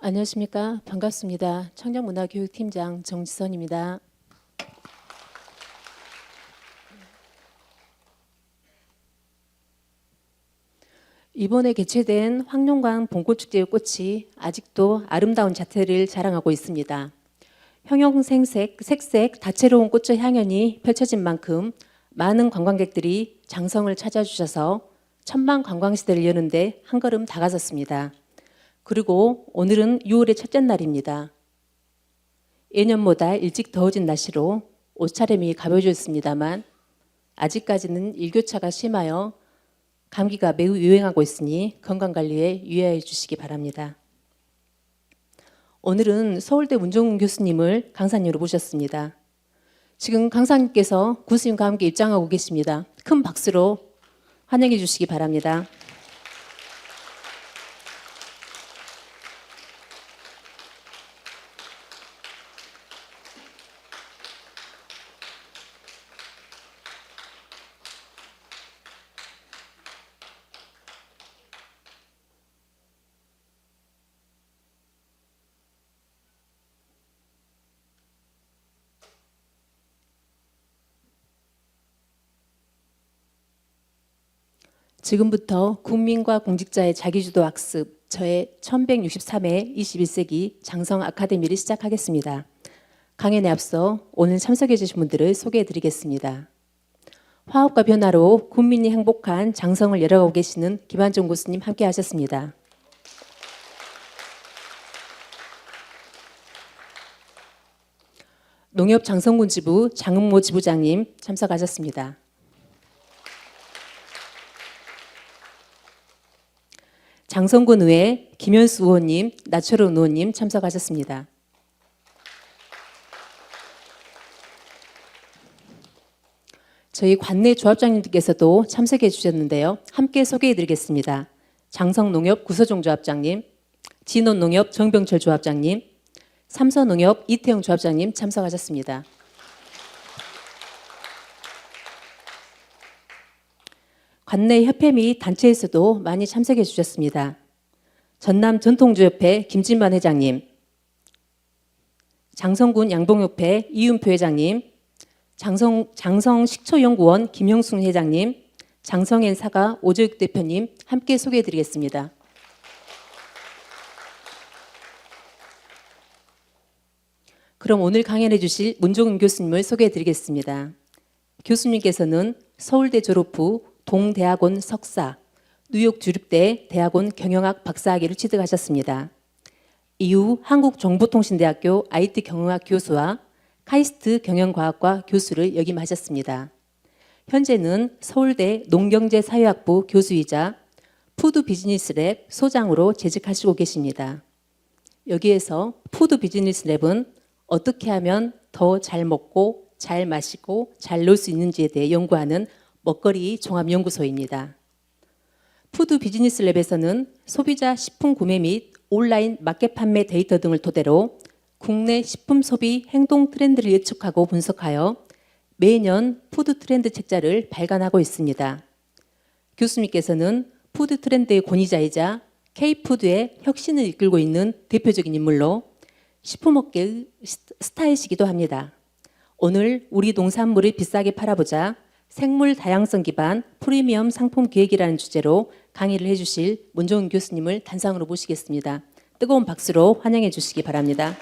안녕하십니까. 반갑습니다. 청년문화교육팀장 정지선입니다. 이번에 개최된 황룡관 봄꽃축제의 꽃이 아직도 아름다운 자태를 자랑하고 있습니다. 형형색색, 색색 다채로운 꽃의 향연이 펼쳐진 만큼 많은 관광객들이 장성을 찾아주셔서 천만 관광시대를 여는데 한 걸음 다가섰습니다. 그리고 오늘은 6월의 첫째 날입니다. 예년보다 일찍 더워진 날씨로 옷차림이 가벼워졌습니다만 아직까지는 일교차가 심하여 감기가 매우 유행하고 있으니 건강관리에 유의해 주시기 바랍니다. 오늘은 서울대 문종훈 교수님을 강사님으로 모셨습니다. 지금 강사님께서 교수님과 함께 입장하고 계십니다. 큰 박수로 환영해 주시기 바랍니다. 지금부터 국민과 공직자의 자기주도 학습 저의 1163회 21세기 장성 아카데미를 시작하겠습니다. 강연에 앞서 오늘 참석해 주신 분들을 소개해 드리겠습니다. 화합과 변화로 국민이 행복한 장성을 열어가고 계시는 김한종 교수님 함께 하셨습니다. 농협 장성군 지부 장은모 지부장님 참석하셨습니다. 장성군 의회 김현수 의원님, 나철원 의원님 참석하셨습니다. 저희 관내 조합장님들께서도 참석해 주셨는데요. 함께 소개해 드리겠습니다. 장성농협 구서종 조합장님, 진원농협 정병철 조합장님, 삼서농협 이태영 조합장님 참석하셨습니다. 관내 협회 및 단체에서도 많이 참석해 주셨습니다. 전남 전통주협회 김진만 회장님, 장성군 양봉협회 이윤표 회장님, 장성식초연구원 김형순 회장님, 장성엔 사가 오재욱 대표님 함께 소개해 드리겠습니다. 그럼 오늘 강연해 주실 문종훈 교수님을 소개해 드리겠습니다. 교수님께서는 서울대 졸업 후 동대학원 석사, 뉴욕 주립대 대학원 경영학 박사학위를 취득하셨습니다. 이후 한국정보통신대학교 IT 경영학 교수와 카이스트 경영과학과 교수를 역임하셨습니다. 현재는 서울대 농경제사회학부 교수이자 푸드비즈니스랩 소장으로 재직하시고 계십니다. 여기에서 푸드비즈니스랩은 어떻게 하면 더 잘 먹고 잘 마시고 잘 놀 수 있는지에 대해 연구하는 먹거리 종합연구소입니다. 푸드비즈니스랩에서는 소비자 식품 구매 및 온라인 마켓 판매 데이터 등을 토대로 국내 식품 소비 행동 트렌드를 예측하고 분석하여 매년 푸드 트렌드 책자를 발간하고 있습니다. 교수님께서는 푸드 트렌드의 권위자이자 K푸드의 혁신을 이끌고 있는 대표적인 인물로 식품업계의 스타이시기도 합니다. 오늘 우리 농산물을 비싸게 팔아보자 생물 다양성 기반 프리미엄 상품 기획이라는 주제로 강의를 해주실 문종훈 교수님을 단상으로 모시겠습니다. 뜨거운 박수로 환영해 주시기 바랍니다.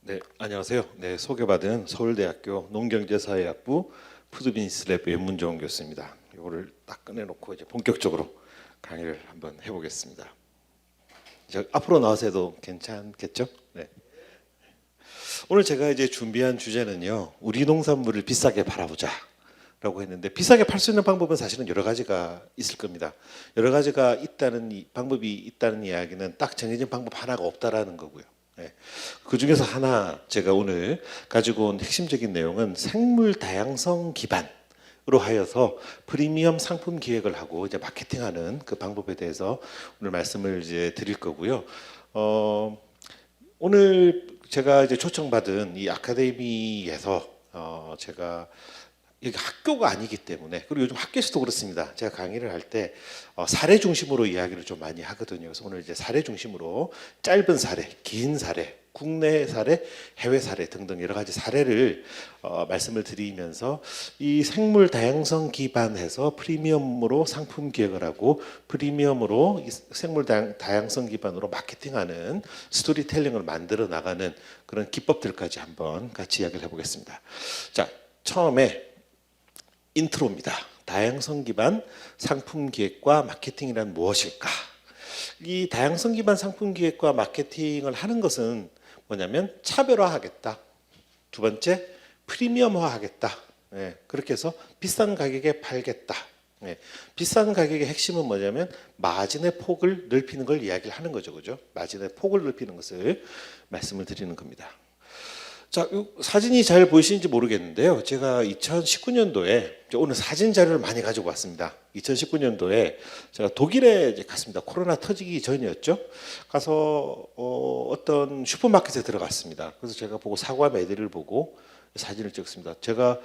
네, 안녕하세요. 네, 소개받은 서울대학교 농경제사회학부 푸드비즈니스랩 문종훈 교수입니다. 이거를 딱 꺼내놓고 이제 본격적으로 강의를 한번 해보겠습니다. 앞으로 나와서 해도 괜찮겠죠? 네. 오늘 제가 이제 준비한 주제는요, 우리 농산물을 비싸게 팔아보자라고 했는데, 비싸게 팔 수 있는 방법은 사실은 여러 가지가 있을 겁니다. 여러 가지가 있다는 방법이 있다는 이야기는 딱 정해진 방법 하나가 없다라는 거고요. 네. 그 중에서 하나 제가 오늘 가지고 온 핵심적인 내용은 생물 다양성 기반으로 하여서 프리미엄 상품 기획을 하고 이제 마케팅하는 그 방법에 대해서 오늘 말씀을 이제 드릴 거고요. 오늘 제가 이제 초청받은 이 아카데미에서 제가 여기 학교가 아니기 때문에, 그리고 요즘 학교에서도 그렇습니다. 제가 강의를 할 때 사례 중심으로 이야기를 좀 많이 하거든요. 그래서 오늘 이제 사례 중심으로 짧은 사례, 긴 사례, 국내 사례, 해외 사례 등등 여러 가지 사례를 말씀을 드리면서 이 생물 다양성 기반해서 프리미엄으로 상품 기획을 하고 프리미엄으로 이 생물 다양성 기반으로 마케팅하는 스토리텔링을 만들어 나가는 그런 기법들까지 한번 같이 이야기를 해보겠습니다. 자, 처음에 인트로입니다. 다양성 기반 상품 기획과 마케팅이란 무엇일까? 이 다양성 기반 상품 기획과 마케팅을 하는 것은 뭐냐면 차별화하겠다. 두 번째, 프리미엄화하겠다. 예, 그렇게 해서 비싼 가격에 팔겠다. 예, 비싼 가격의 핵심은 뭐냐면 마진의 폭을 넓히는 걸 이야기를 하는 거죠. 그죠? 마진의 폭을 넓히는 것을 말씀을 드리는 겁니다. 자, 이 사진이 잘 보이시는지 모르겠는데요. 제가 2019년도에 오늘 사진 자료를 많이 가지고 왔습니다. 2019년도에 제가 독일에 이제 갔습니다. 코로나 터지기 전이었죠. 가서 어떤 슈퍼마켓에 들어갔습니다. 그래서 제가 보고 사과 매대를 보고 사진을 찍었습니다. 제가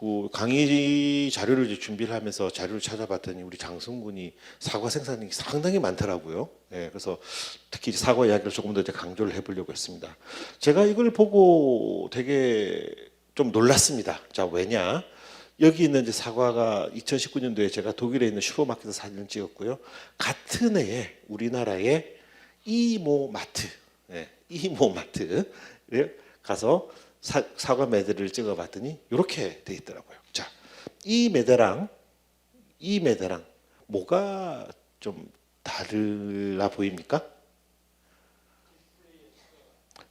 그 강의 자료를 이제 준비를 하면서 자료를 찾아봤더니 우리 장성군이 사과 생산이 상당히 많더라고요. 예, 그래서 특히 사과 이야기를 조금 더 이제 강조를 해보려고 했습니다. 제가 이걸 보고 되게 좀 놀랐습니다. 자, 왜냐? 여기 있는 이제 사과가 2019년도에 제가 독일에 있는 슈퍼마켓에서 사진을 찍었고요. 같은 해에 우리나라의 이모마트, 예, 이모마트에 가서 사과 매대를 찍어봤더니 이렇게 돼 있더라고요. 자, 이 매대랑 뭐가 좀 달라 보입니까?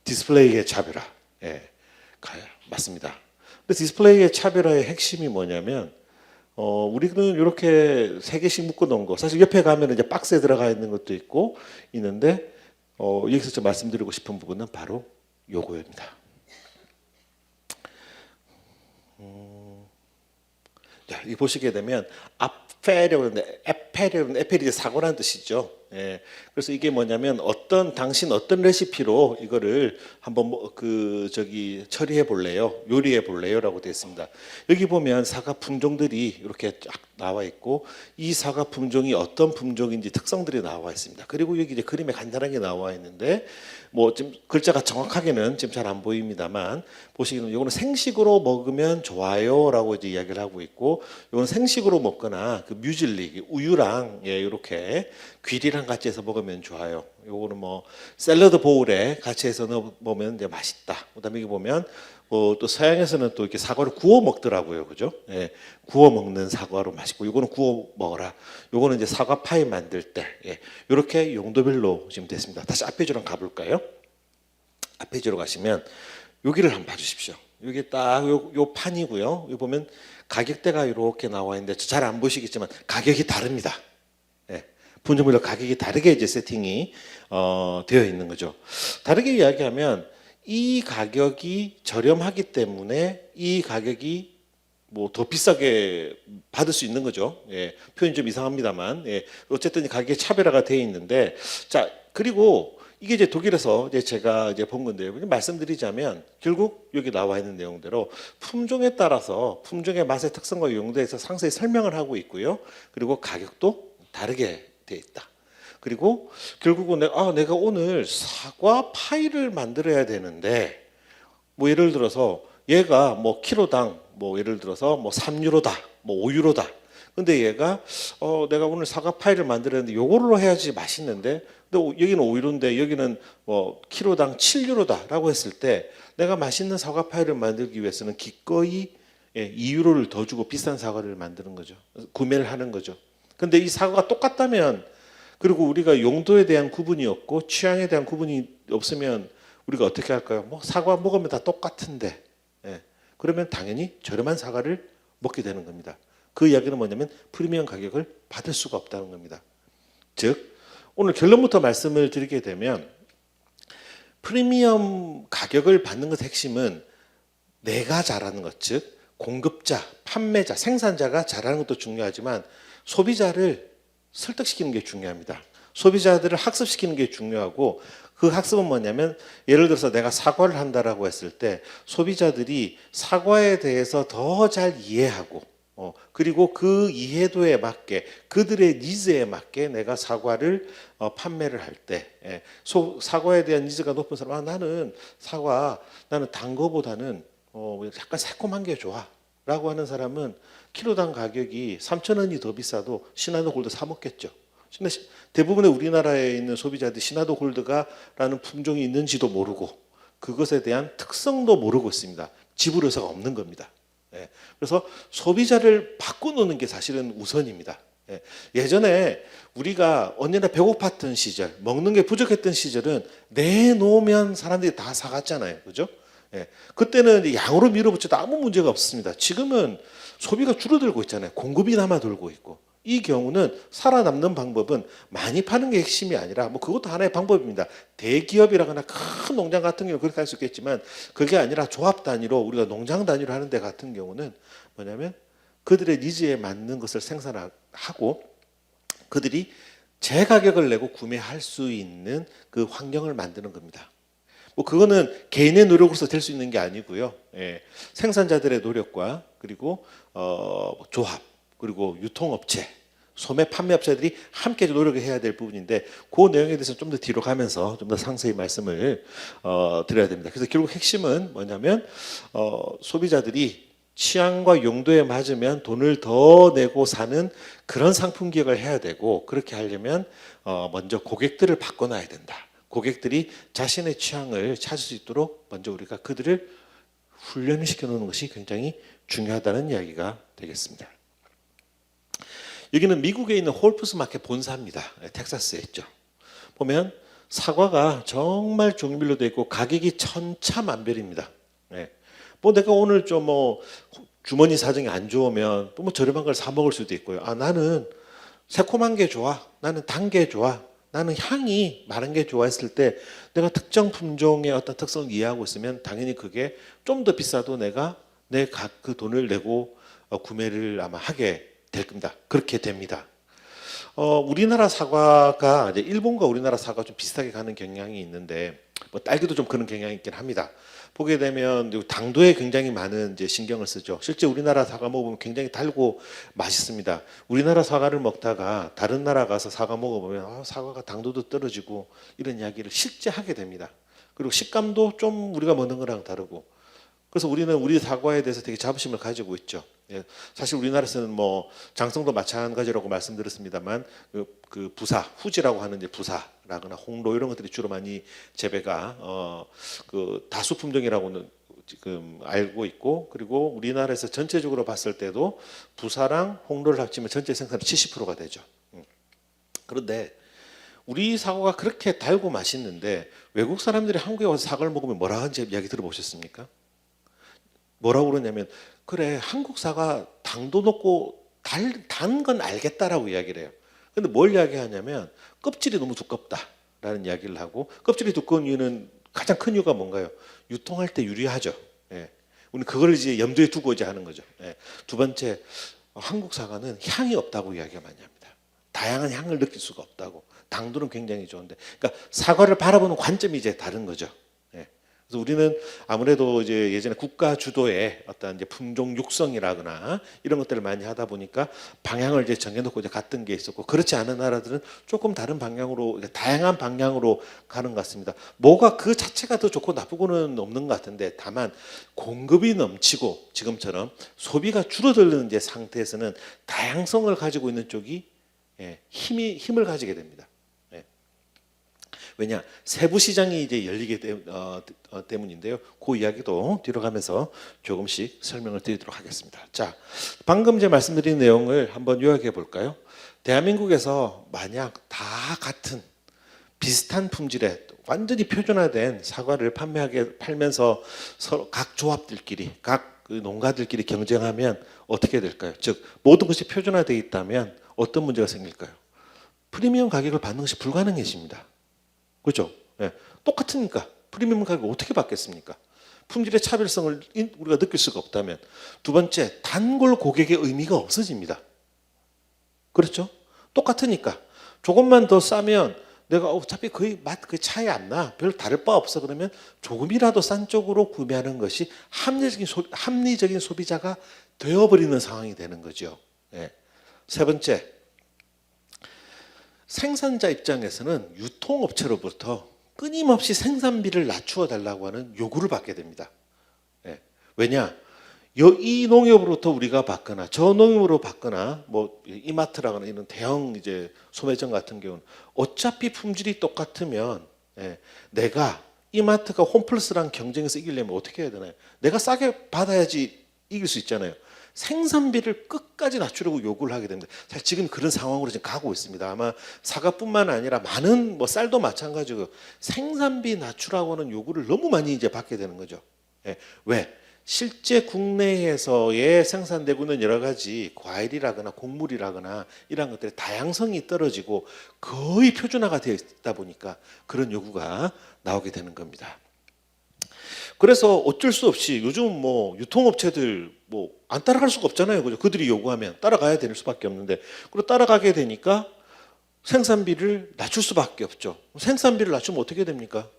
디스플레이의 차별화. 예, 맞습니다. 근데 디스플레이의 차별화의 핵심이 뭐냐면 우리는 이렇게 세 개씩 묶어 놓은 거, 사실 옆에 가면 이제 박스에 들어가 있는 것도 있고 있는데 여기서 좀 말씀드리고 싶은 부분은 바로 요거입니다. 자, 이 보시게 되면 에페리는 사고라는 뜻이죠. 예, 그래서 이게 뭐냐면 당신 어떤 레시피로 이거를 한번 처리해 볼래요, 요리해 볼래요라고 되어 있습니다. 여기 보면 사과 품종들이 이렇게 쫙 나와 있고 이 사과 품종이 어떤 품종인지 특성들이 나와 있습니다. 그리고 여기 이제 그림에 간단하게 나와 있는데 뭐 지금 글자가 정확하게는 지금 잘 안 보입니다만 보시기는 이거는 생식으로 먹으면 좋아요라고 이제 이야기를 하고 있고, 이건 생식으로 먹거나 그 뮤즐리, 우유랑 이렇게 귀리랑 같이 해서 먹으면 좋아요. 요거는 뭐 샐러드 보울에 같이 해서 넣어 보면 이제 맛있다. 그다음에 여기 보면 또 서양에서는 또 이렇게 사과를 구워 먹더라고요, 그죠? 예, 구워 먹는 사과로 맛있고, 요거는 구워 먹어라. 요거는 이제 사과 파이 만들 때, 이렇게 용도별로 지금 됐습니다. 다시 앞 페이지로 가볼까요? 앞 페이지로 가시면 여기를 한번 봐주십시오. 여기 딱 요 판이고요. 여기 보면 가격대가 이렇게 나와 있는데 잘 안 보시겠지만 가격이 다릅니다. 품종별로 가격이 다르게 이제 세팅이 되어 있는 거죠. 다르게 이야기하면 이 가격이 저렴하기 때문에 이 가격이 뭐 더 비싸게 받을 수 있는 거죠. 예, 표현이 좀 이상합니다만, 어쨌든 가격이 차별화가 되어 있는데, 자, 그리고 이게 이제 독일에서 제가 이제 본 건데요. 말씀드리자면 결국 여기 나와 있는 내용대로 품종에 따라서 품종의 맛의 특성과 용도에서 상세히 설명을 하고 있고요. 그리고 가격도 다르게 되어 있다. 그리고 결국은 내가 오늘 사과 파이를 만들어야 되는데, 뭐 예를 들어서 얘가 뭐 키로당 뭐 예를 들어서 뭐 3유로다, 뭐 5유로다. 근데 얘가 내가 오늘 사과 파이를 만들었는데 요걸로 해야지 맛있는데, 근데 여기는 5유로인데 여기는 뭐 키로당 7유로다라고 했을 때 내가 맛있는 사과 파이를 만들기 위해서는 기꺼이 2유로를 더 주고 비싼 사과를 만드는 거죠. 구매를 하는 거죠. 근데 이 사과가 똑같다면, 그리고 우리가 용도에 대한 구분이 없고 취향에 대한 구분이 없으면 우리가 어떻게 할까요? 뭐 사과 먹으면 다 똑같은데, 그러면 당연히 저렴한 사과를 먹게 되는 겁니다. 그 이야기는 뭐냐면 프리미엄 가격을 받을 수가 없다는 겁니다. 즉 오늘 결론부터 말씀을 드리게 되면 프리미엄 가격을 받는 것의 핵심은 내가 잘하는 것, 즉 공급자, 판매자, 생산자가 잘하는 것도 중요하지만 소비자를 설득시키는 게 중요합니다. 소비자들을 학습시키는 게 중요하고 그 학습은 뭐냐면 예를 들어서 내가 사과를 한다라고 했을 때 소비자들이 사과에 대해서 더 잘 이해하고 그리고 그 이해도에 맞게 그들의 니즈에 맞게 내가 사과를 판매를 할 때 사과에 대한 니즈가 높은 사람 나는 단 거보다는 약간 새콤한 게 좋아 라고 하는 사람은 키로당 가격이 3,000원이 더 비싸도 시나도 골드 사 먹겠죠. 대부분의 우리나라에 있는 소비자들이 시나도 골드가라는 품종이 있는지도 모르고 그것에 대한 특성도 모르고 있습니다. 지불 의사가 없는 겁니다. 그래서 소비자를 바꿔놓는 게 사실은 우선입니다. 예전에 우리가 언제나 배고팠던 시절, 먹는 게 부족했던 시절은 내놓으면 사람들이 다 사갔잖아요. 그죠? 그때는 양으로 밀어붙여도 아무 문제가 없습니다. 지금은 소비가 줄어들고 있잖아요. 공급이 남아 돌고 있고. 이 경우는 살아남는 방법은 많이 파는 게 핵심이 아니라 그것도 하나의 방법입니다. 대기업이라거나 큰 농장 같은 경우는 그렇게 할 수 있겠지만 그게 아니라 조합 단위로 우리가 농장 단위로 하는 데 같은 경우는 뭐냐면 그들의 니즈에 맞는 것을 생산하고 그들이 제 가격을 내고 구매할 수 있는 그 환경을 만드는 겁니다. 그거는 개인의 노력으로서 될 수 있는 게 아니고요. 생산자들의 노력과 그리고 조합 그리고 유통업체, 소매 판매업체들이 함께 노력을 해야 될 부분인데 그 내용에 대해서 좀 더 뒤로 가면서 좀 더 상세히 말씀을 드려야 됩니다. 그래서 결국 핵심은 뭐냐면 소비자들이 취향과 용도에 맞으면 돈을 더 내고 사는 그런 상품 기획을 해야 되고 그렇게 하려면 먼저 고객들을 바꿔놔야 된다. 고객들이 자신의 취향을 찾을 수 있도록 먼저 우리가 그들을 훈련을 시켜놓는 것이 굉장히 중요하다는 이야기가 되겠습니다. 여기는 미국에 있는 홀푸스 마켓 본사입니다. 텍사스에 있죠. 보면 사과가 정말 종류별로 되어 있고 가격이 천차만별입니다. 내가 오늘 좀 주머니 사정이 안 좋으면 저렴한 걸 사 먹을 수도 있고요. 나는 새콤한 게 좋아. 나는 단 게 좋아. 나는 향이 많은 게 좋아했을 때 내가 특정 품종의 어떤 특성을 이해하고 있으면 당연히 그게 좀 더 비싸도 내가 그 돈을 내고 구매를 아마 하게 될 겁니다. 그렇게 됩니다. 우리나라 사과가 이제 일본과 우리나라 사과 좀 비슷하게 가는 경향이 있는데 딸기도 좀 그런 경향이 있긴 합니다. 보게 되면 당도에 굉장히 많은 이제 신경을 쓰죠. 실제 우리나라 사과 먹으면 굉장히 달고 맛있습니다. 우리나라 사과를 먹다가 다른 나라 가서 사과 먹어보면 사과가 당도도 떨어지고 이런 이야기를 실제 하게 됩니다. 그리고 식감도 좀 우리가 먹는 거랑 다르고 그래서 우리는 우리 사과에 대해서 되게 자부심을 가지고 있죠. 사실 우리나라에서는 장성도 마찬가지라고 말씀드렸습니다만 그 부사, 후지라고 하는 이제 부사라거나 홍로 이런 것들이 주로 많이 재배가 그 다수 품종이라고는 지금 알고 있고 그리고 우리나라에서 전체적으로 봤을 때도 부사랑 홍로를 합치면 전체 생산의 70%가 되죠. 그런데 우리 사과가 그렇게 달고 맛있는데 외국 사람들이 한국에 와서 사과를 먹으면 뭐라 하는지 이야기 들어보셨습니까? 뭐라고 그러냐면 그래 한국 사과 당도 높고 단 건 알겠다라고 이야기를 해요. 근데 뭘 이야기하냐면 껍질이 너무 두껍다라는 이야기를 하고 껍질이 두꺼운 이유는 가장 큰 이유가 뭔가요? 유통할 때 유리하죠. 우리는 그걸 이제 염두에 두고 이제 하는 거죠. 두 번째 한국 사과는 향이 없다고 이야기가 많이 합니다. 다양한 향을 느낄 수가 없다고. 당도는 굉장히 좋은데 그러니까 사과를 바라보는 관점이 이제 다른 거죠. 그래서 우리는 아무래도 이제 예전에 국가 주도의 어떤 이제 품종 육성이라거나 이런 것들을 많이 하다 보니까 방향을 이제 정해놓고 이제 갔던 게 있었고 그렇지 않은 나라들은 조금 다른 방향으로 다양한 방향으로 가는 것 같습니다. 뭐가 그 자체가 더 좋고 나쁘고는 없는 것 같은데 다만 공급이 넘치고 지금처럼 소비가 줄어드는 이제 상태에서는 다양성을 가지고 있는 쪽이 힘을 가지게 됩니다. 왜냐 세부 시장이 이제 열리게 때문인데요. 그 이야기도 뒤로 가면서 조금씩 설명을 드리도록 하겠습니다. 자, 방금 제 말씀드린 내용을 한번 요약해 볼까요? 대한민국에서 만약 다 같은 비슷한 품질의 완전히 표준화된 사과를 팔면서 서로 각 조합들끼리 각 농가들끼리 경쟁하면 어떻게 될까요? 즉 모든 것이 표준화되어 있다면 어떤 문제가 생길까요? 프리미엄 가격을 받는 것이 불가능해집니다. 그렇죠? 똑같으니까 프리미엄 가격을 어떻게 받겠습니까? 품질의 차별성을 우리가 느낄 수가 없다면 두 번째 단골 고객의 의미가 없어집니다. 그렇죠? 똑같으니까 조금만 더 싸면 내가 어차피 거의 맛 그 차이 안 나. 별 다를 바 없어. 그러면 조금이라도 싼 쪽으로 구매하는 것이 합리적인 소비자가 되어버리는 상황이 되는 거죠. 예. 세 번째, 생산자 입장에서는 유통업체로부터 끊임없이 생산비를 낮추어 달라고 하는 요구를 받게 됩니다. 예. 왜냐? 이 농협으로부터 우리가 받거나 저 농협으로 받거나 뭐 이마트라거나 이런 대형 이제 소매점 같은 경우는 어차피 품질이 똑같으면 내가 이마트가 홈플러스랑 경쟁에서 이기려면 어떻게 해야 되나요? 내가 싸게 받아야지 이길 수 있잖아요. 생산비를 끝까지 낮추려고 요구를 하게 됩니다. 사실 지금 그런 상황으로 지금 가고 있습니다. 아마 사과뿐만 아니라 많은 뭐 쌀도 마찬가지고 생산비 낮추라고 하는 요구를 너무 많이 이제 받게 되는 거죠. 왜? 실제 국내에서의 생산되고 있는 여러 가지 과일이라거나 곡물이라거나 이런 것들의 다양성이 떨어지고 거의 표준화가 되어 있다 보니까 그런 요구가 나오게 되는 겁니다. 그래서 어쩔 수 없이 요즘 뭐 유통업체들 뭐 안 따라갈 수가 없잖아요. 그죠? 그들이 요구하면 따라가야 될 수밖에 없는데 그리고 따라가게 되니까 생산비를 낮출 수밖에 없죠. 생산비를 낮추면 어떻게 됩니까?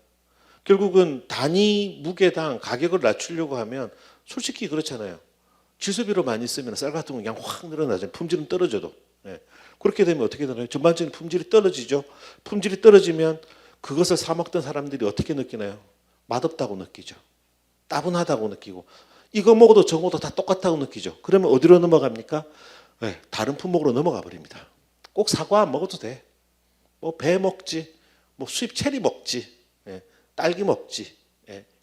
결국은 단위 무게당 가격을 낮추려고 하면 솔직히 그렇잖아요. 지수비로 많이 쓰면 쌀 같은 건 그냥 확 늘어나잖아요. 품질은 떨어져도. 그렇게 되면 어떻게 되나요? 전반적인 품질이 떨어지죠. 품질이 떨어지면 그것을 사 먹던 사람들이 어떻게 느끼나요? 맛없다고 느끼죠. 따분하다고 느끼고 이거 먹어도 저거 먹어도 다 똑같다고 느끼죠. 그러면 어디로 넘어갑니까? 다른 품목으로 넘어가 버립니다. 꼭 사과 안 먹어도 돼. 뭐 배 먹지, 뭐 수입 체리 먹지, 딸기 먹지.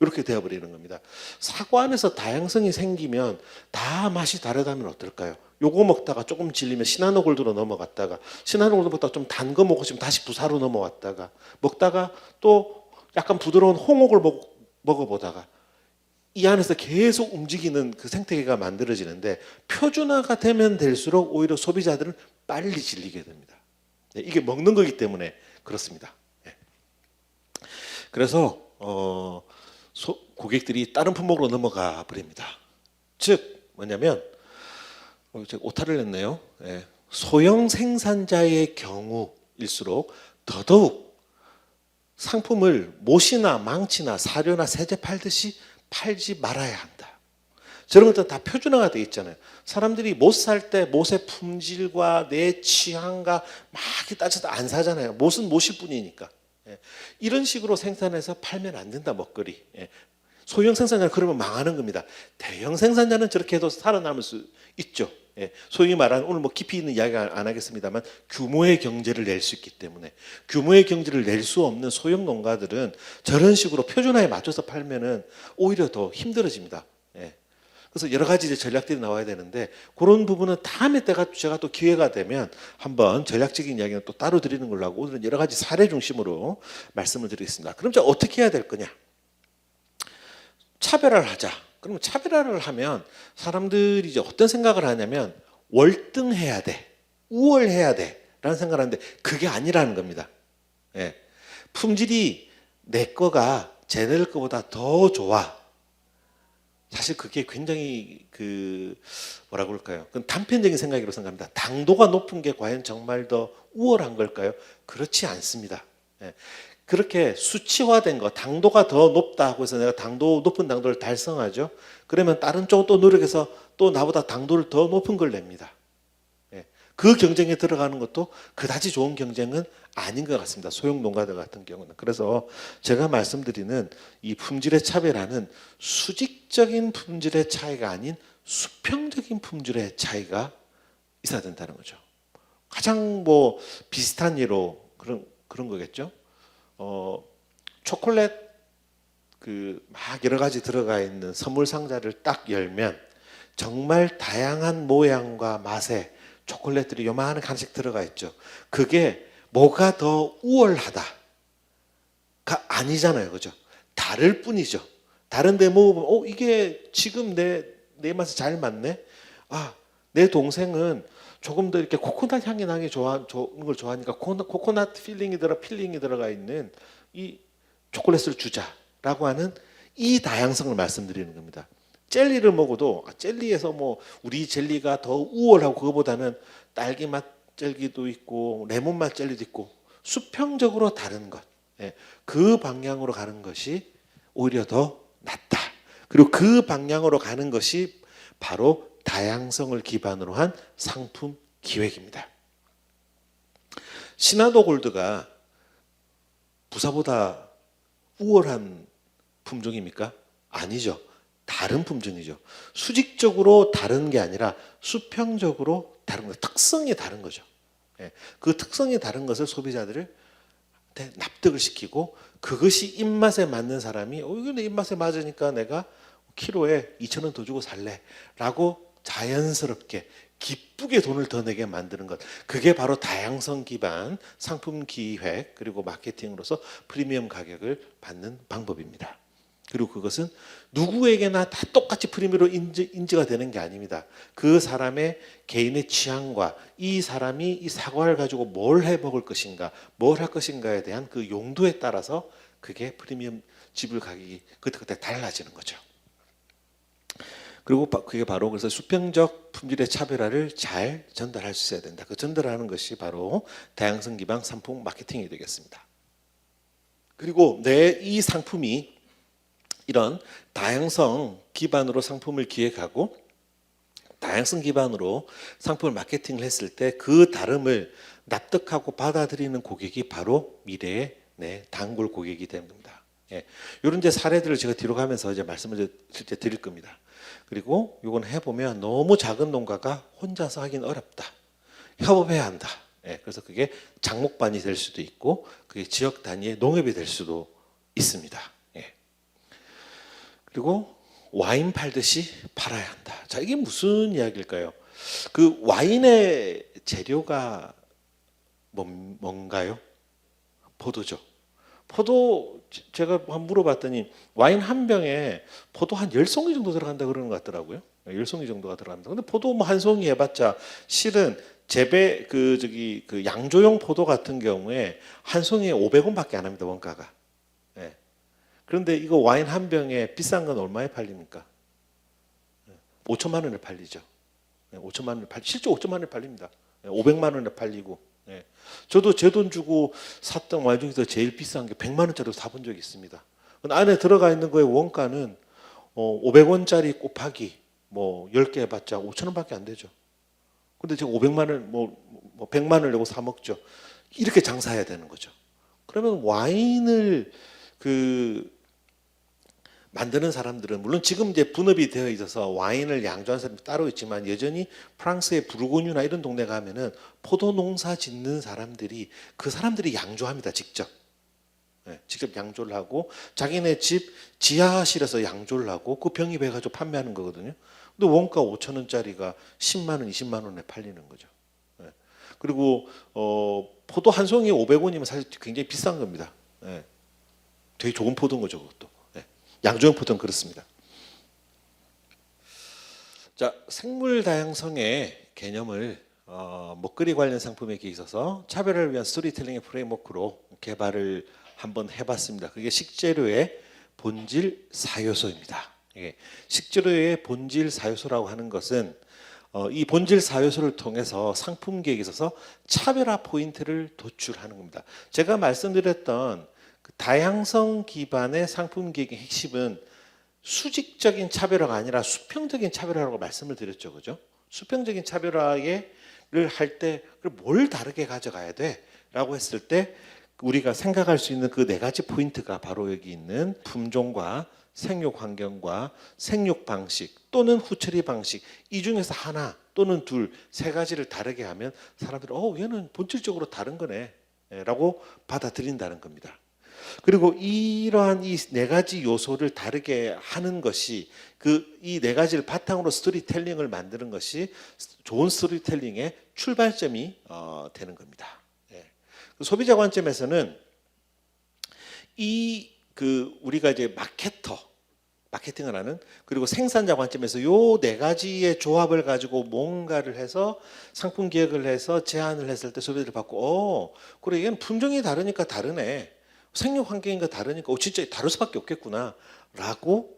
이렇게 되어버리는 겁니다. 사과 안에서 다양성이 생기면 다 맛이 다르다면 어떨까요? 요거 먹다가 조금 질리면 시나노골드로 넘어갔다가 시나노골드 먹다가 좀 단 거 먹고 싶으면 다시 부사로 넘어왔다가 먹다가 또 약간 부드러운 홍옥을 먹어보다가 이 안에서 계속 움직이는 그 생태계가 만들어지는데 표준화가 되면 될수록 오히려 소비자들은 빨리 질리게 됩니다. 이게 먹는 거기 때문에 그렇습니다. 그래서 고객들이 다른 품목으로 넘어가 버립니다. 즉 뭐냐면 제가 오타를 냈네요. 소형 생산자의 경우일수록 더더욱 상품을 못이나 망치나 사료나 세제 팔듯이 팔지 말아야 한다. 저런 것들은 다 표준화가 되어 있잖아요. 사람들이 못 살 때 못의 품질과 내 취향과 막 따져서 안 사잖아요. 못은 못일 뿐이니까. 이런 식으로 생산해서 팔면 안 된다, 먹거리. 소형 생산자는 그러면 망하는 겁니다. 대형 생산자는 저렇게 해도 살아남을 수 있죠. 소위 말하는 오늘 뭐 깊이 있는 이야기 안 하겠습니다만 규모의 경제를 낼 수 있기 때문에 규모의 경제를 낼 수 없는 소형 농가들은 저런 식으로 표준화에 맞춰서 팔면은 오히려 더 힘들어집니다. 그래서 여러 가지 이제 전략들이 나와야 되는데 그런 부분은 다음에 제가 또 기회가 되면 한번 전략적인 이야기는 또 따로 드리는 걸로 하고 오늘은 여러 가지 사례 중심으로 말씀을 드리겠습니다. 그럼 이제 어떻게 해야 될 거냐? 차별화를 하자. 그러면 차별화를 하면 사람들이 이제 어떤 생각을 하냐면 월등해야 돼, 우월해야 돼라는 생각을 하는데 그게 아니라는 겁니다. 품질이 내 거가 쟤네들 거보다 더 좋아. 사실 그게 굉장히 뭐라 그럴까요? 그건 단편적인 생각이라고 생각합니다. 당도가 높은 게 과연 정말 더 우월한 걸까요? 그렇지 않습니다. 그렇게 수치화된 거, 당도가 더 높다고 해서 내가 높은 당도를 달성하죠. 그러면 다른 쪽은 또 노력해서 또 나보다 당도를 더 높은 걸 냅니다. 그 경쟁에 들어가는 것도 그다지 좋은 경쟁은 아닌 것 같습니다. 소형 농가들 같은 경우는. 그래서 제가 말씀드리는 이 품질의 차별화는 수직적인 품질의 차이가 아닌 수평적인 품질의 차이가 있어야 된다는 거죠. 가장 뭐 비슷한 예로 그런 거겠죠. 초콜릿 막 여러 가지 들어가 있는 선물 상자를 딱 열면 정말 다양한 모양과 맛의 초콜릿들이 요만한 하나씩 들어가 있죠. 그게 뭐가 더 우월하다가 아니잖아요. 그죠? 다를 뿐이죠. 다른데 먹어보면 이게 지금 내 맛에 잘 맞네. 내 동생은 조금 더 이렇게 코코넛 향이 나게 좋은 걸 좋아하니까 코코넛 필링이 들어가 있는 이 초콜릿을 주자라고 하는 이 다양성을 말씀드리는 겁니다. 젤리를 먹어도 젤리에서 뭐 우리 젤리가 더 우월하고 그거보다는 딸기 맛 젤기도 있고 레몬 맛 젤리도 있고 수평적으로 다른 것, 그 방향으로 가는 것이 오히려 더 낫다. 그리고 그 방향으로 가는 것이 바로 다양성을 기반으로 한 상품 기획입니다. 시나도 골드가 부사보다 우월한 품종입니까? 아니죠. 다른 품종이죠. 수직적으로 다른 게 아니라 수평적으로 다른 거, 특성이 다른 거죠. 그 특성이 다른 것을 소비자들을 납득을 시키고 그것이 입맛에 맞는 사람이 이거 내 입맛에 맞으니까 내가 키로에 2,000원 더 주고 살래 라고 자연스럽게 기쁘게 돈을 더 내게 만드는 것, 그게 바로 다양성 기반 상품 기획 그리고 마케팅으로서 프리미엄 가격을 받는 방법입니다. 그리고 그것은 누구에게나 다 똑같이 프리미엄으로 인지가 되는 게 아닙니다. 그 사람의 개인의 취향과 이 사람이 이 사과를 가지고 뭘 해 먹을 것인가, 뭘 할 것인가에 대한 그 용도에 따라서 그게 프리미엄 지불 가격이 그때그때 달라지는 거죠. 그리고 그게 바로 그래서 수평적 품질의 차별화를 잘 전달할 수 있어야 된다. 그 전달하는 것이 바로 다양성 기반 상품 마케팅이 되겠습니다. 그리고 내 이 상품이 이런 다양성 기반으로 상품을 기획하고 다양성 기반으로 상품을 마케팅을 했을 때 그 다름을 납득하고 받아들이는 고객이 바로 미래의 단골 고객이 되는 겁니다. 이런 이제 사례들을 제가 뒤로 가면서 이제 말씀을 실제 드릴 겁니다. 그리고 이건 해보면 너무 작은 농가가 혼자서 하기는 어렵다. 협업해야 한다. 그래서 그게 장목반이 될 수도 있고 그게 지역 단위의 농협이 될 수도 있습니다. 그리고 와인 팔듯이 팔아야 한다. 자, 이게 무슨 이야기일까요? 그 와인의 재료가 뭔가요? 포도죠. 포도 제가 한번 물어봤더니 와인 한 병에 포도 한 10송이 정도 들어간다 그러는 것 같더라고요. 10송이 정도가 들어간다. 근데 포도 뭐 한 송이 해봤자 실은 재배 그 양조용 포도 같은 경우에 한 송이에 500원밖에 안 합니다, 원가가. 그런데 이거 와인 한 병에 비싼 건 얼마에 팔립니까? 5천만 원에 팔리죠. 5천만 원에 실제 5천만 원에 팔립니다. 500만 원에 팔리고. 저도 제 돈 주고 샀던 와인 중에서 제일 비싼 게 100만 원짜리로 사본 적이 있습니다. 안에 들어가 있는 거의 원가는 500원짜리 곱하기 뭐 10개 해봤자 5천 원밖에 안 되죠. 근데 제가 500만 원, 뭐 100만 원을 내고 사 먹죠. 이렇게 장사해야 되는 거죠. 그러면 와인을 만드는 사람들은 물론 지금 이제 분업이 되어 있어서 와인을 양조하는 사람이 따로 있지만 여전히 프랑스의 부르고뉴나 이런 동네 가면은 포도 농사 짓는 사람들이 그 사람들이 양조합니다. 직접. 직접 양조를 하고 자기네 집 지하실에서 양조를 하고 그 병입해가지고 판매하는 거거든요. 근데 원가 5천 원짜리가 10만 원, 20만 원에 팔리는 거죠. 그리고 포도 한 송이 500원이면 사실 굉장히 비싼 겁니다. 되게 좋은 포도인 거죠, 그것도. 양조용 포도는 그렇습니다. 자, 생물 다양성의 개념을 먹거리 관련 상품에 있어서 차별화를 위한 스토리텔링의 프레임워크로 개발을 한번 해봤습니다. 그게 식재료의 본질 4요소입니다. 식재료의 본질 4요소라고 하는 것은 이 본질 4요소를 통해서 상품 기획에 있어서 차별화 포인트를 도출하는 겁니다. 제가 말씀드렸던 그 다양성 기반의 상품 기획의 핵심은 수직적인 차별화가 아니라 수평적인 차별화라고 말씀을 드렸죠, 그죠? 수평적인 차별화를 할 때 뭘 다르게 가져가야 돼?라고 했을 때 우리가 생각할 수 있는 그 4가지 포인트가 바로 여기 있는 품종과 생육 환경과 생육 방식 또는 후처리 방식 이 중에서 하나 또는 둘, 3가지를 다르게 하면 사람들이 얘는 본질적으로 다른 거네라고 받아들인다는 겁니다. 그리고 이러한 이 4가지 요소를 다르게 하는 것이 이 4가지를 바탕으로 스토리텔링을 만드는 것이 좋은 스토리텔링의 출발점이 되는 겁니다. 소비자 관점에서는 우리가 이제 마케팅을 하는 그리고 생산자 관점에서 요 4가지의 조합을 가지고 뭔가를 해서 상품 기획을 해서 제안을 했을 때 소비자들 받고 그래 얘는 품종이 다르니까 다르네. 생육 환경인가 다르니까 진짜 다를 수밖에 없겠구나 라고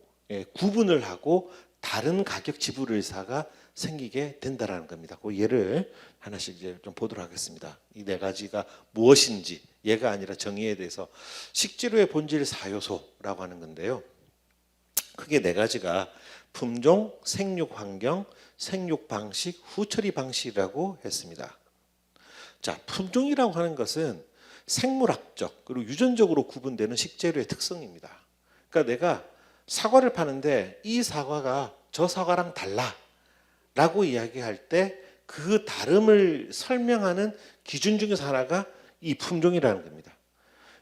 구분을 하고 다른 가격 지불 의사가 생기게 된다라는 겁니다. 그 예를 하나씩 이제 좀 보도록 하겠습니다. 이 네 가지가 무엇인지, 예가 아니라 정의에 대해서 식재료의 본질 4요소라고 하는 건데요. 크게 네 가지가 품종, 생육 환경, 생육 방식, 후처리 방식이라고 했습니다. 자, 품종이라고 하는 것은 생물학적 그리고 유전적으로 구분되는 식재료의 특성입니다. 그러니까 내가 사과를 파는데 이 사과가 저 사과랑 달라라고 이야기할 때 그 다름을 설명하는 기준 중에서 하나가 이 품종이라는 겁니다.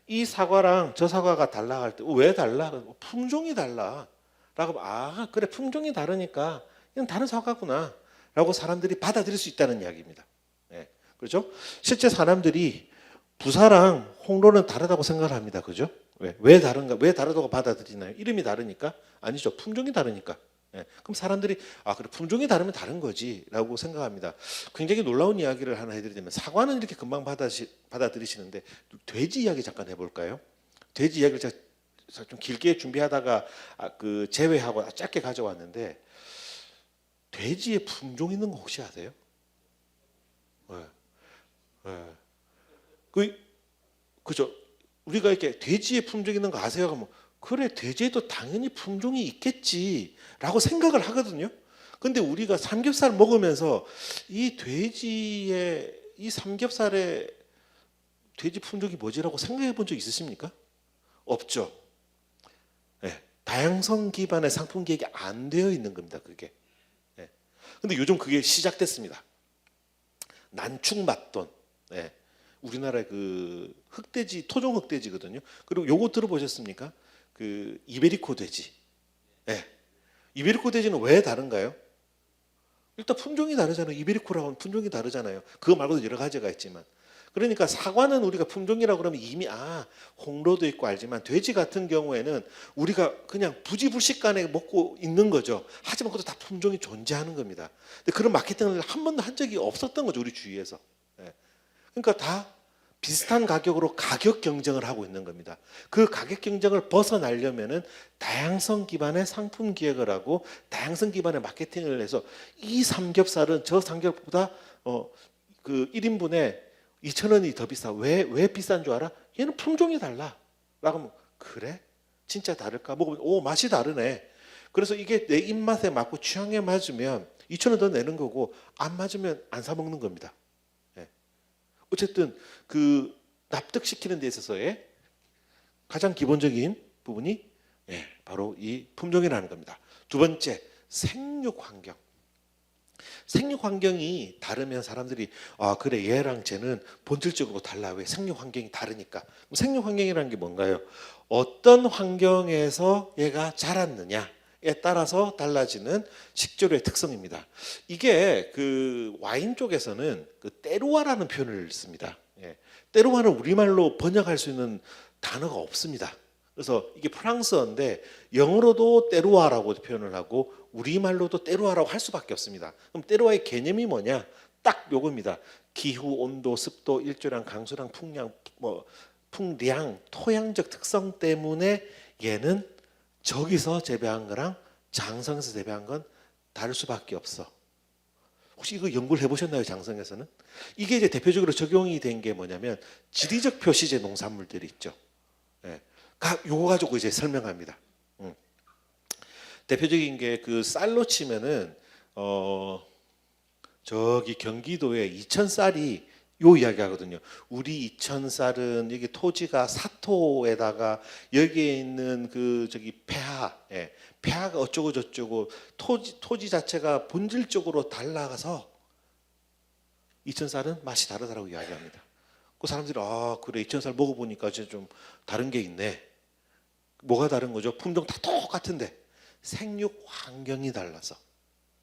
이 사과랑 저 사과가 달라 할 때 왜 달라? 품종이 달라. 라고 아 그래 품종이 다르니까 이건 다른 사과구나 라고 사람들이 받아들일 수 있다는 이야기입니다. 네, 그렇죠? 실제 사람들이 부사랑 홍로는 다르다고 생각을 합니다. 그죠? 왜 다른가? 왜 다르다고 받아들이나요? 이름이 다르니까? 아니죠. 품종이 다르니까. 네, 그럼 사람들이 아 그래 품종이 다르면 다른 거지 라고 생각합니다. 굉장히 놀라운 이야기를 하나 해드리자면 사과는 이렇게 금방 받아들이시는데 돼지 이야기 잠깐 해볼까요? 돼지 이야기를 제가 좀 길게 준비하다가 그 제외하고 짧게 가져왔는데 돼지의 품종 있는 거 혹시 아세요? 네. 네. 그죠? 우리가 이렇게 돼지의 품종 있는 거 아세요? 그러면 그래 돼지에도 당연히 품종이 있겠지라고 생각을 하거든요. 근데 우리가 삼겹살 먹으면서 이 돼지의 이 삼겹살의 돼지 품종이 뭐지라고 생각해 본 적 있으십니까? 없죠. 네. 다양성 기반의 상품 기획이 안 되어 있는 겁니다. 그게. 네. 근데 요즘 그게 시작됐습니다. 난축맛돈. 네. 우리나라의 그 흑돼지 토종 흑돼지거든요. 그리고 요거 들어보셨습니까? 그 이베리코 돼지. 네. 이베리코 돼지는 왜 다른가요? 일단 품종이 다르잖아요. 이베리코라고는 품종이 다르잖아요. 그거 말고도 여러 가지가 있지만. 그러니까 사과는 우리가 품종이라고 그러면 이미 홍로도 있고 알지만 돼지 같은 경우에는 우리가 그냥 부지불식간에 먹고 있는 거죠. 하지만 그것도 다 품종이 존재하는 겁니다. 근데 그런 마케팅을 한 번도 한 적이 없었던 거죠. 우리 주위에서. 그러니까 다 비슷한 가격으로 가격 경쟁을 하고 있는 겁니다. 그 가격 경쟁을 벗어나려면은 다양성 기반의 상품 기획을 하고 다양성 기반의 마케팅을 해서 이 삼겹살은 저 삼겹보다 그 1인분에 2,000원이 더 비싸. 왜 비싼 줄 알아? 얘는 품종이 달라. 라고 하면 그래? 진짜 다를까? 먹으면 오 맛이 다르네. 그래서 이게 내 입맛에 맞고 취향에 맞으면 2,000원 더 내는 거고 안 맞으면 안 사 먹는 겁니다. 어쨌든 그 납득시키는 데 있어서의 가장 기본적인 부분이 바로 이 품종이라는 겁니다. 두 번째, 생육 환경. 생육 환경이 다르면 사람들이 아 그래 얘랑 쟤는 본질적으로 달라. 왜? 생육 환경이 다르니까. 생육 환경이라는 게 뭔가요? 어떤 환경에서 얘가 자랐느냐에 따라서 달라지는 식재료의 특성입니다. 이게 그 와인 쪽에서는 그 때루아라는 표현을 씁니다. 때루아는 우리말로 번역할 수 있는 단어가 없습니다. 그래서 이게 프랑스어인데 영어로도 때루아라고 표현을 하고 우리말로도 때루아라고 할 수밖에 없습니다. 그럼 때루아의 개념이 뭐냐? 딱 요겁니다. 기후, 온도, 습도, 일조량, 강수량, 풍량, 풍량, 토양적 특성 때문에 얘는 저기서 재배한 거랑 장성에서 재배한 건 다를 수밖에 없어. 혹시 이거 연구를 해보셨나요? 장성에서는? 이게 이제 대표적으로 적용이 된 게 뭐냐면 지리적 표시제 농산물들이 있죠. 요거 가지고 이제 설명합니다. 대표적인 게 그 쌀로 치면은 저기 경기도에 이천쌀이 요 이야기 하거든요. 우리 이천쌀은 여기 토지가 사토에다가 여기에 있는 그 저기 폐하가 어쩌고 저쩌고 토지 자체가 본질적으로 달라가서 이천쌀은 맛이 다르다라고 이야기합니다. 그 사람들이 아 그래 이천쌀 먹어보니까 좀 다른 게 있네. 뭐가 다른 거죠? 품종 다 똑같은데 생육 환경이 달라서.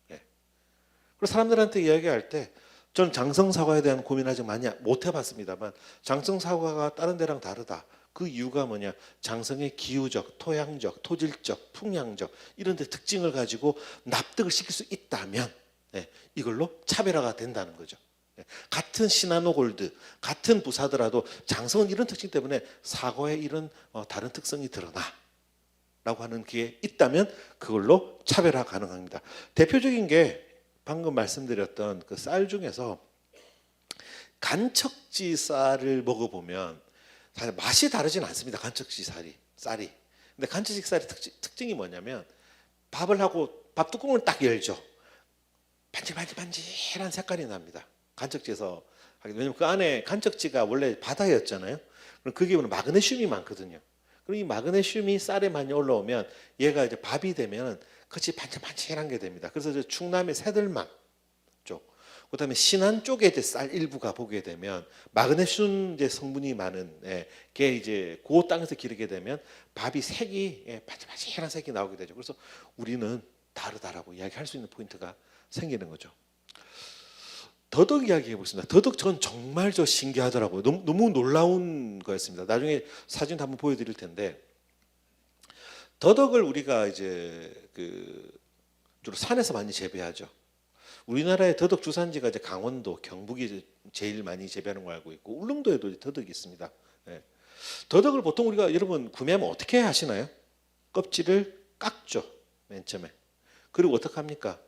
그래서 사람들한테 이야기할 때 저는 장성 사과에 대한 고민 아직 많이 못 해봤습니다만 장성 사과가 다른 데랑 다르다. 그 이유가 뭐냐? 장성의 기후적, 토양적, 토질적, 풍량적 이런 데 특징을 가지고 납득을 시킬 수 있다면 이걸로 차별화가 된다는 거죠. 같은 시나노골드, 같은 부사더라도 장성은 이런 특징 때문에 사과에 이런 다른 특성이 드러나 라고 하는 게 있다면 그걸로 차별화 가능합니다. 대표적인 게 방금 말씀드렸던 그 쌀 중에서 간척지 쌀을 먹어보면 사실 맛이 다르진 않습니다. 간척지 쌀이. 근데 간척지 쌀의 특징이 뭐냐면 밥을 하고 밥 뚜껑을 딱 열죠. 반질반질반질한 색깔이 납니다. 간척지에서 왜냐면 그 안에 간척지가 원래 바다였잖아요. 그럼 그게 마그네슘이 많거든요. 그럼 이 마그네슘이 쌀에 많이 올라오면 얘가 이제 밥이 되면 같이 반질반질한 게 됩니다. 그래서 이제 충남의 새들망 쪽, 그다음에 신안 쪽에 이제 쌀 일부가 보게 되면 마그네슘 이제 성분이 많은 게 이제 그 땅에서 기르게 되면 밥이 색이 반질반질한 색이 나오게 되죠. 그래서 우리는 다르다라고 이야기할 수 있는 포인트가 생기는 거죠. 더덕 이야기해 보겠습니다. 더덕 전 정말 신기하더라고요. 너무 놀라운 거였습니다. 나중에 사진 한번 보여드릴 텐데 더덕을 우리가 이제 주로 산에서 많이 재배하죠. 우리나라의 더덕 주산지가 이제 강원도, 경북이 제일 많이 재배하는 걸 알고 있고 울릉도에도 더덕이 있습니다. 예. 더덕을 보통 우리가 여러분 구매하면 어떻게 하시나요? 껍질을 깎죠. 맨 처음에. 그리고 어떻게 합니까?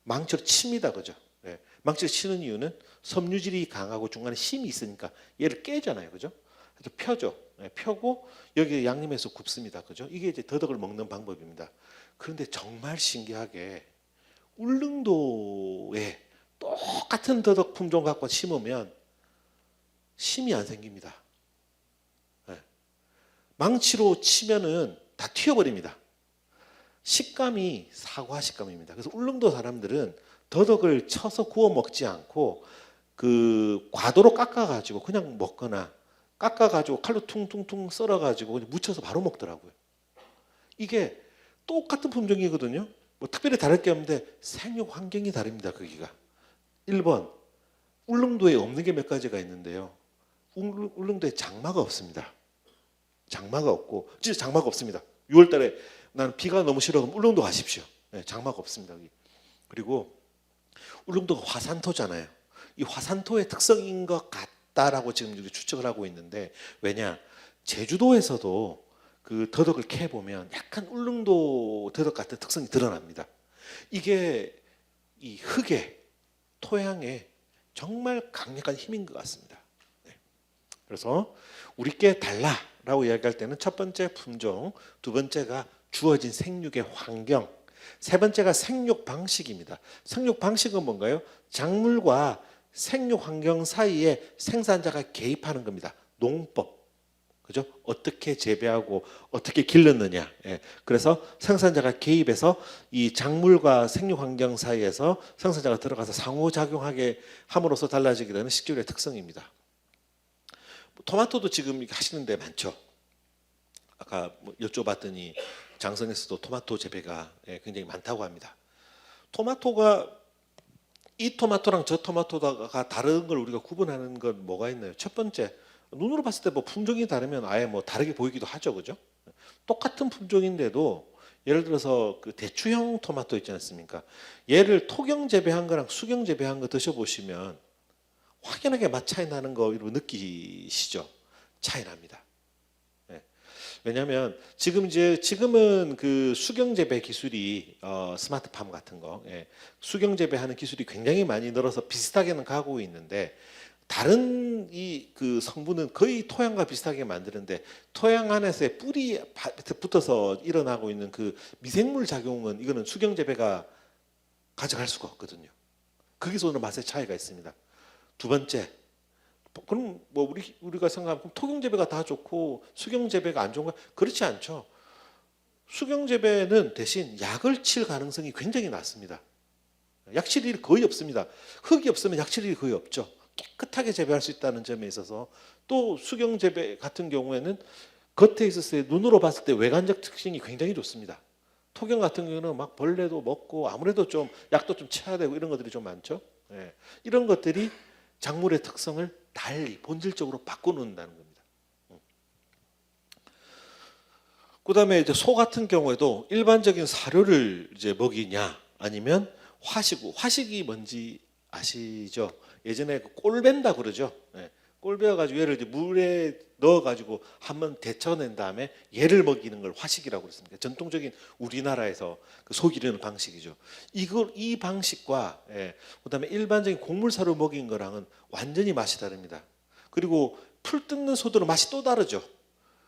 망치로 칩니다. 그죠? 예. 망치로 치는 이유는 섬유질이 강하고 중간에 힘이 있으니까 얘를 깨잖아요. 그죠? 그래서 펴죠. 예. 펴고 여기 양념해서 굽습니다. 그죠? 이게 이제 더덕을 먹는 방법입니다. 그런데 정말 신기하게 울릉도에 똑같은 더덕 품종 갖고 심으면 심이 안 생깁니다. 예. 망치로 치면은 다 튀어버립니다. 식감이 사과 식감입니다. 그래서 울릉도 사람들은 더덕을 쳐서 구워 먹지 않고 과도로 깎아가지고 그냥 먹거나 깎아가지고 칼로 퉁퉁퉁 썰어가지고 그냥 무쳐서 바로 먹더라고요. 이게 똑같은 품종이거든요. 뭐 특별히 다를 게 없는데 생육 환경이 다릅니다. 거기가 1번 울릉도에 없는 게 몇 가지가 있는데요. 울릉도에 장마가 없습니다. 장마가 없고 진짜 장마가 없습니다. 6월달에 나는 비가 너무 싫어 그럼 울릉도 가십시오. 네, 장마가 없습니다. 여기. 그리고 울릉도가 화산토잖아요. 이 화산토의 특성인 것 같다라고 지금 추측을 하고 있는데 왜냐 제주도에서도 그 더덕을 캐 보면 약간 울릉도 더덕 같은 특성이 드러납니다. 이게 이 흙에 토양에 정말 강력한 힘인 것 같습니다. 네. 그래서 우리께 달라라고 이야기할 때는 첫 번째 품종, 두 번째가 주어진 생육의 환경, 세 번째가 생육 방식입니다. 생육 방식은 뭔가요? 작물과 생육 환경 사이에 생산자가 개입하는 겁니다. 농법. 그죠? 어떻게 재배하고 어떻게 길렀느냐. 예. 그래서 생산자가 개입해서 이 작물과 생육 환경 사이에서 생산자가 들어가서 상호작용하게 함으로써 달라지게 되는 식재료의 특성입니다. 토마토도 지금 하시는 데 많죠. 아까 뭐 여쭤봤더니 장성에서도 토마토 재배가 굉장히 많다고 합니다. 토마토가 이 토마토랑 저 토마토가 다른 걸 우리가 구분하는 건 뭐가 있나요? 첫 번째, 눈으로 봤을 때 뭐 품종이 다르면 아예 뭐 다르게 보이기도 하죠, 그죠? 똑같은 품종인데도 예를 들어서 그 대추형 토마토 있지 않습니까? 얘를 토경 재배한 거랑 수경 재배한 거 드셔보시면 확연하게 맛 차이 나는 거 느끼시죠? 차이 납니다. 왜냐하면 지금은 그 수경 재배 기술이 스마트팜 같은 거 수경 재배하는 기술이 굉장히 많이 늘어서 비슷하게는 가고 있는데 다른 그 성분은 거의 토양과 비슷하게 만드는데 토양 안에서의 뿌리 붙어서 일어나고 있는 그 미생물 작용은 이거는 수경 재배가 가져갈 수가 없거든요. 거기서 오는 맛의 차이가 있습니다. 두 번째, 그럼 뭐 우리가 생각하면 토경 재배가 다 좋고 수경 재배가 안 좋은가? 그렇지 않죠. 수경 재배는 대신 약을 칠 가능성이 굉장히 낮습니다. 약칠 일이 거의 없습니다. 흙이 없으면 약칠 일이 거의 없죠. 깨끗하게 재배할 수 있다는 점에 있어서 또 수경 재배 같은 경우에는 겉에 있었을 때 눈으로 봤을 때 외관적 특징이 굉장히 좋습니다. 토경 같은 경우는 막 벌레도 먹고 아무래도 좀 약도 좀 쳐야 되고 이런 것들이 좀 많죠. 이런 것들이 작물의 특성을 달리 본질적으로 바꿔놓는다는 겁니다. 그다음에 이제 소 같은 경우에도 일반적인 사료를 이제 먹이냐 아니면 화식이 뭔지 아시죠? 예전에 그 꼴벤다 그러죠. 꼴 베어가지고 얘를 이제 물에 넣어가지고 한번 데쳐낸 다음에 얘를 먹이는 걸 화식이라고 그랬습니다. 전통적인 우리나라에서 그 소 기르는 방식이죠. 이 방식과 그다음에 일반적인 곡물사료 먹인 거랑은 완전히 맛이 다릅니다. 그리고 풀 뜯는 소들은 맛이 또 다르죠.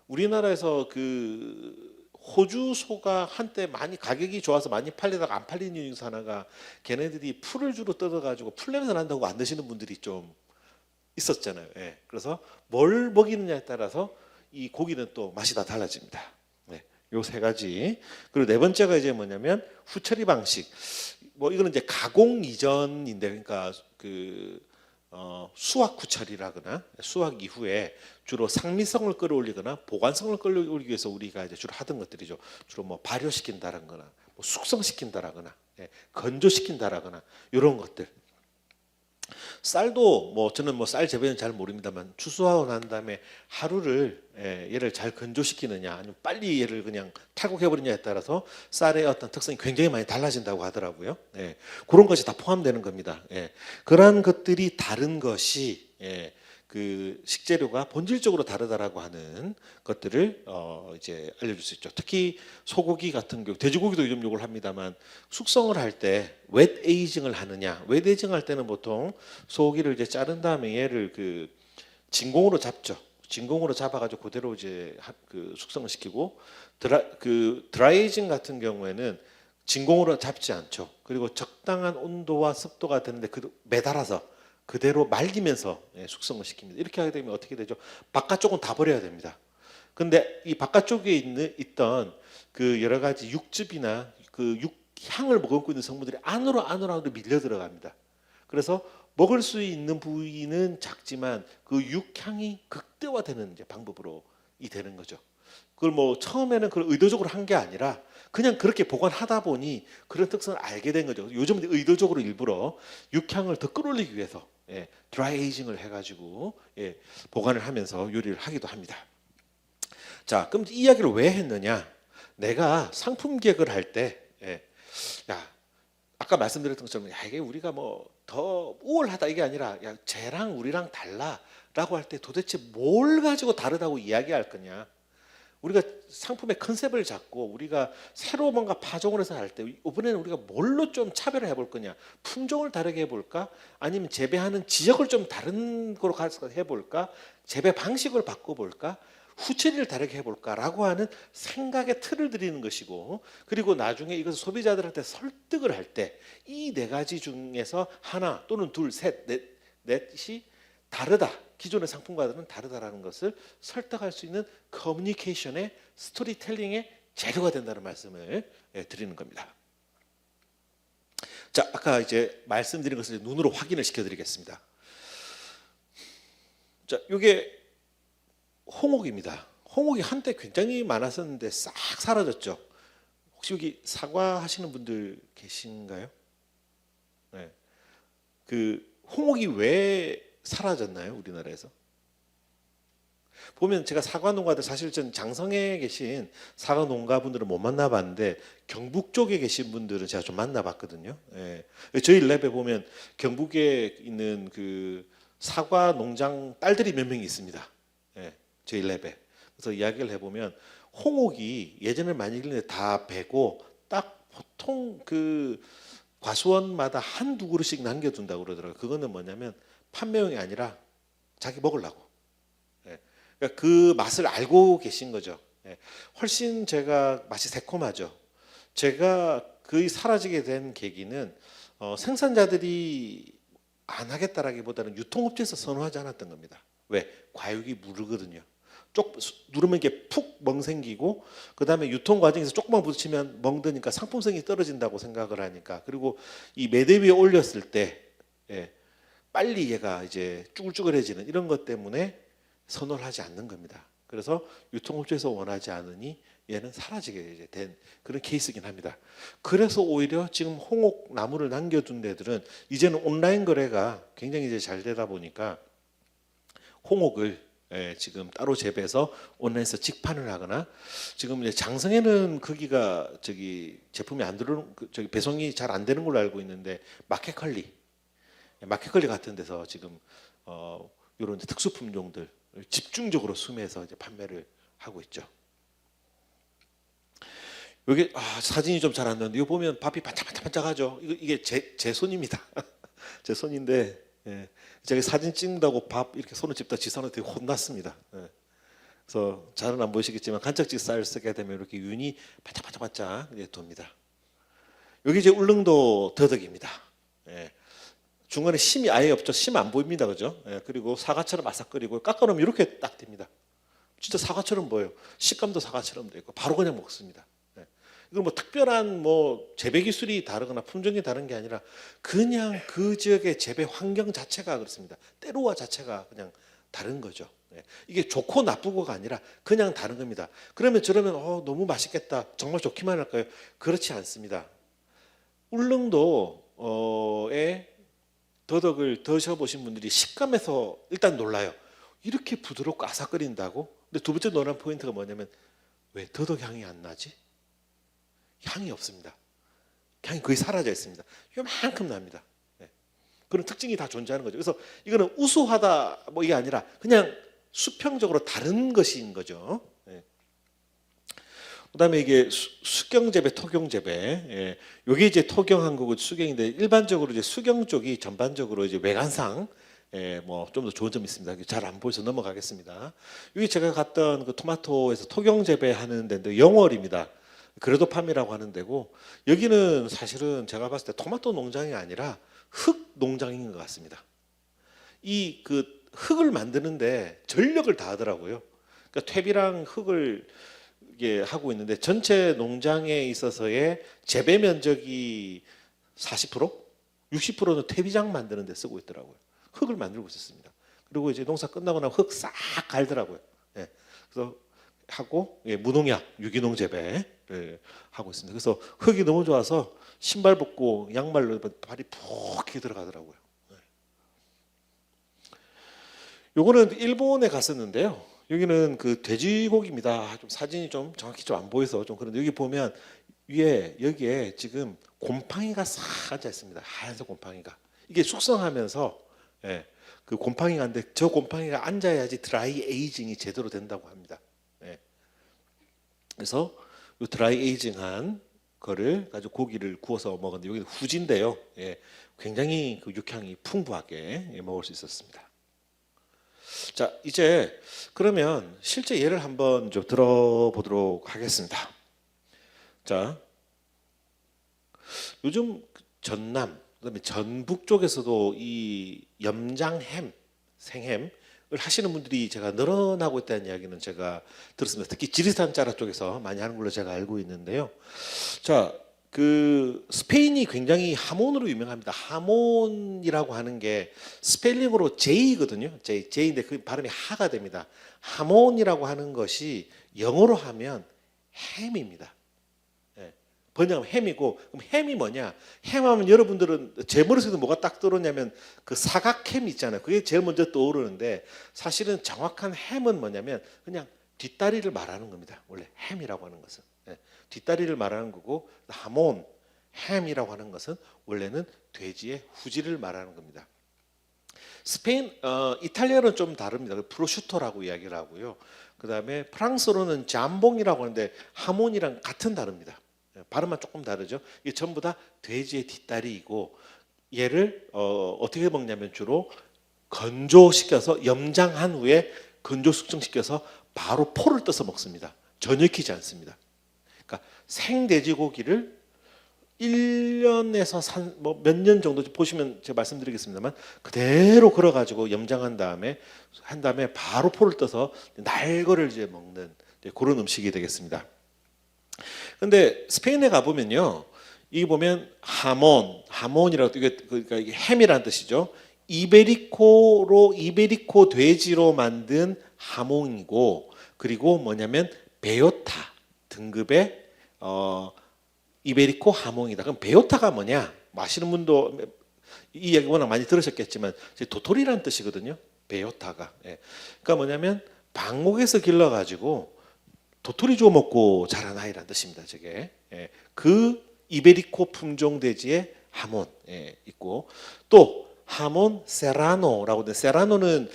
우리나라에서 그 호주 소가 한때 많이 가격이 좋아서 많이 팔리다가 안 팔리는 이유 중 하나가 걔네들이 풀을 주로 뜯어가지고 풀 냄새 난다고 안 드시는 분들이 좀 있었잖아요. 예. 그래서 뭘 먹이느냐에 따라서 이 고기는 또 맛이 다 달라집니다. 네. 요 세 가지. 그리고 네 번째가 이제 뭐냐면 후처리 방식. 뭐 이거는 이제 가공 이전인데, 그러니까 그 수확 후처리라거나 수확 이후에 주로 상미성을 끌어올리거나 보관성을 끌어올리기 위해서 우리가 이제 주로 하던 것들이죠. 주로 뭐 발효시킨다라거나 뭐 숙성시킨다라거나 건조시킨다라거나 이런 것들. 쌀도 뭐 저는 뭐 쌀 재배는 잘 모릅니다만 추수하고 난 다음에 하루를 얘를 잘 건조시키느냐 아니면 빨리 얘를 그냥 탈곡해버리냐에 따라서 쌀의 어떤 특성이 굉장히 많이 달라진다고 하더라고요. 그런 것이 다 포함되는 겁니다. 그러한 것들이 다른 것이 그 식재료가 본질적으로 다르다라고 하는 것들을 이제 알려줄 수 있죠. 특히 소고기 같은 경우, 돼지고기도 요즘 요걸 합니다만 숙성을 할 때 웻 에이징을 하느냐, 웻 에이징 할 때는 보통 소고기를 이제 자른 다음에 얘를 그 진공으로 잡죠. 진공으로 잡아가지고 그대로 이제 그 숙성을 시키고 드라이징 같은 경우에는 진공으로 잡지 않죠. 그리고 적당한 온도와 습도가 되는데 매달아서 그대로 말리면서 숙성을 시킵니다. 이렇게 하게 되면 어떻게 되죠? 바깥쪽은 다 버려야 됩니다. 근데 이 바깥쪽에 있던 그 여러 가지 육즙이나 그 육향을 머금고 있는 성분들이 안으로 밀려 들어갑니다. 그래서 먹을 수 있는 부위는 작지만 그 육향이 극대화되는 이제 방법으로 되는 거죠. 그걸 뭐 처음에는 그걸 의도적으로 한 게 아니라 그냥 그렇게 보관하다 보니 그런 특성을 알게 된 거죠. 요즘은 의도적으로 일부러 육향을 더 끌어올리기 위해서 드라이 에이징을 해가지고 보관을 하면서 요리를 하기도 합니다. 자, 그럼 이 이야기를 왜 했느냐? 내가 상품 기획을 할 때, 야, 아까 말씀드렸던 것처럼, 야, 이게 우리가 뭐 더 우월하다 이게 아니라, 야, 쟤랑 우리랑 달라라고 할 때 도대체 뭘 가지고 다르다고 이야기할 거냐? 우리가 상품의 컨셉을 잡고 우리가 새로 뭔가 파종을 해서 할 때 이번에는 우리가 뭘로 좀 차별을 해볼 거냐, 품종을 다르게 해볼까, 아니면 재배하는 지역을 좀 다른 거로 가서 해볼까, 재배 방식을 바꿔볼까, 후처리를 다르게 해볼까라고 하는 생각의 틀을 드리는 것이고, 그리고 나중에 이것을 소비자들한테 설득을 할 때 이 네 가지 중에서 하나 또는 둘, 셋, 넷이 다르다, 기존의 상품과는 다르다라는 것을 설득할 수 있는 커뮤니케이션의 스토리텔링의 재료가 된다는 말씀을 드리는 겁니다. 자, 아까 이제 말씀드린 것을 눈으로 확인을 시켜드리겠습니다. 자, 이게 홍옥입니다. 홍옥이 한때 굉장히 많았었는데 싹 사라졌죠. 혹시 여기 사과하시는 분들 계신가요? 네. 그 홍옥이 왜 사라졌나요, 우리나라에서? 보면 제가 사과 농가들, 사실 전 장성에 계신 사과 농가분들은 못 만나봤는데 경북 쪽에 계신 분들은 제가 좀 만나봤거든요. 저희 랩에 보면 경북에 있는 그 사과 농장 딸들이 몇 명이 있습니다. 저희 랩에. 그래서 이야기를 해보면 홍옥이 예전에 많이 길는데 다 베고 딱 보통 그 과수원마다 한두 그릇씩 남겨둔다고 그러더라고요. 그거는 뭐냐면 판매용이 아니라 자기 먹으려고. 그러니까 그 맛을 알고 계신 거죠. 훨씬 제가 맛이 새콤하죠. 제가 거의 사라지게 된 계기는 생산자들이 안 하겠다라기보다는 유통업체에서 선호하지 않았던 겁니다. 왜? 과육이 무르거든요. 누르면 이게 푹 멍생기고, 그 다음에 유통 과정에서 조금만 부딪히면 멍드니까 상품성이 떨어진다고 생각을 하니까, 그리고 이 매대 위에 올렸을 때 빨리 얘가 이제 쭈글쭈글해지는 이런 것 때문에 선호를 하지 않는 겁니다. 그래서 유통업체에서 원하지 않으니 얘는 사라지게 이제 된 그런 케이스긴 합니다. 그래서 오히려 지금 홍옥 나무를 남겨둔 데들은 이제는 온라인 거래가 굉장히 이제 잘 되다 보니까 홍옥을 지금 따로 재배해서 온라인에서 직판을 하거나, 지금 이제 장성에는 거기가 저기 제품이 안 들어오는, 저기 배송이 잘 안 되는 걸로 알고 있는데 마켓컬리 같은 데서 지금 이런 특수 품종들 집중적으로 수매해서 이제 판매를 하고 있죠. 여기 사진이 좀 잘 안 나오는데 이거 보면 밥이 반짝반짝하죠. 이게 제 손입니다. 제 손인데 제가 사진 찍는다고 밥 이렇게 손을 찝다 지선한테 혼났습니다. 그래서 잘은 안 보이시겠지만 간척지 쌀 쓰게 되면 이렇게 윤이 반짝반짝 돕니다. 여기 이제 울릉도 더덕입니다. 중간에 심이 아예 없죠. 심 안 보입니다, 그죠? 그리고 사과처럼 아삭거리고 깎아놓으면 이렇게 딱 됩니다. 진짜 사과처럼 보여요. 식감도 사과처럼 되고 바로 그냥 먹습니다. 이건 뭐 특별한 뭐 재배 기술이 다르거나 품종이 다른 게 아니라 그냥 그 지역의 재배 환경 자체가 그렇습니다. 때로와 자체가 그냥 다른 거죠. 이게 좋고 나쁘고가 아니라 그냥 다른 겁니다. 그러면 저러면 너무 맛있겠다. 정말 좋기만 할까요? 그렇지 않습니다. 울릉도에 더덕을 드셔보신 분들이 식감에서 일단 놀라요. 이렇게 부드럽고 아삭거린다고? 근데 두 번째 놀란 포인트가 뭐냐면 왜 더덕 향이 안 나지? 향이 없습니다. 향이 거의 사라져 있습니다. 이만큼 납니다. 그런 특징이 다 존재하는 거죠. 그래서 이거는 우수하다 뭐 이게 아니라 그냥 수평적으로 다른 것인 거죠. 그다음에 이게 수경재배, 토경재배. 이게 이제 토경한 거고 수경인데 일반적으로 이제 수경 쪽이 전반적으로 이제 외관상 뭐 좀 더 좋은 점이 있습니다. 잘 안 보여서 넘어가겠습니다. 여기 제가 갔던 그 토마토에서 토경재배하는 데인데 영월입니다. 그래도 팜이라고 하는 데고 여기는 사실은 제가 봤을 때 토마토 농장이 아니라 흙 농장인 것 같습니다. 이 그 흙을 만드는데 전력을 다하더라고요. 그러니까 퇴비랑 흙을 이게 하고 있는데 전체 농장에 있어서의 재배 면적이 40%, 60%는 퇴비장 만드는 데 쓰고 있더라고요. 흙을 만들고 있었습니다. 그리고 이제 농사 끝나고 나면 흙 싹 갈더라고요. 그래서 하고 무농약 유기농 재배를 하고 있습니다. 그래서 흙이 너무 좋아서 신발 벗고 양말로 발이 푹 들어가더라고요. 요거는 일본에 갔었는데요. 여기는 그 돼지고기입니다. 좀 사진이 좀 정확히 좀 안 보여서 좀 그런데 여기 보면 위에 여기에 지금 곰팡이가 싹 앉아 있습니다. 하얀색 곰팡이가 이게 숙성하면서 그 곰팡이가 안데 저 곰팡이가 앉아야지 드라이 에이징이 제대로 된다고 합니다. 그래서 이 드라이 에이징한 거를 가지고 고기를 구워서 먹었는데 여기는 후지인데요. 굉장히 그 육향이 풍부하게 먹을 수 있었습니다. 자, 이제 그러면 실제 예를 한번 좀 들어보도록 하겠습니다. 자, 요즘 전남, 그다음에 전북 쪽에서도 이 염장햄, 생햄을 하시는 분들이 제가 늘어나고 있다는 이야기는 제가 들었습니다. 특히 지리산 자라 쪽에서 많이 하는 걸로 제가 알고 있는데요. 자, 그 스페인이 굉장히 하몬으로 유명합니다. 하몬이라고 하는 게 스펠링으로 J거든요. J인데 그 발음이 하가 됩니다. 하몬이라고 하는 것이 영어로 하면 햄입니다. 번역하면 햄이고 그럼 햄이 뭐냐? 햄하면 여러분들은 제 머릿속에 뭐가 딱 떠오르냐면 그 사각햄 있잖아요. 그게 제일 먼저 떠오르는데 사실은 정확한 햄은 뭐냐면 그냥 뒷다리를 말하는 겁니다. 원래 햄이라고 하는 것은 뒷다리를 말하는 거고 하몬, 햄이라고 하는 것은 원래는 돼지의 후지를 말하는 겁니다. 스페인, 이탈리아는 좀 다릅니다. 프로슈토라고 이야기를 하고요. 그 다음에 프랑스로는 잠봉이라고 하는데 하몬이랑 같은 단어입니다. 발음만 조금 다르죠. 이게 전부 다 돼지의 뒷다리이고 얘를 어떻게 먹냐면 주로 건조시켜서 염장한 후에 건조 숙성시켜서 바로 포를 떠서 먹습니다. 전혀 익히지 않습니다. 그러니까 생돼지고기를 1년에서 뭐 몇 년 정도 보시면 제가 말씀드리겠습니다만 그대로 걸어가지고 염장한 다음에 바로 포를 떠서 날거를 이제 먹는 그런 음식이 되겠습니다. 근데 스페인에 가보면요, 이게 보면 하몬이라고 그러니까 이게 햄이라는 뜻이죠. 이베리코 돼지로 만든 하몬이고 그리고 뭐냐면 베요타 등급의 이베리코 하몽이다. 그럼 베요타가 뭐냐? 아시는 분도 이 이야기 워낙 많이 들으셨겠지만 도토리라는 뜻이거든요. 베요타가. 그러니까 뭐냐면 방목에서 길러가지고 도토리 주워 먹고 자란 아이라는 뜻입니다. 저게 그 이베리코 품종 돼지의 하몬 있고 또 하몬 세라노라고 돼. 세라노는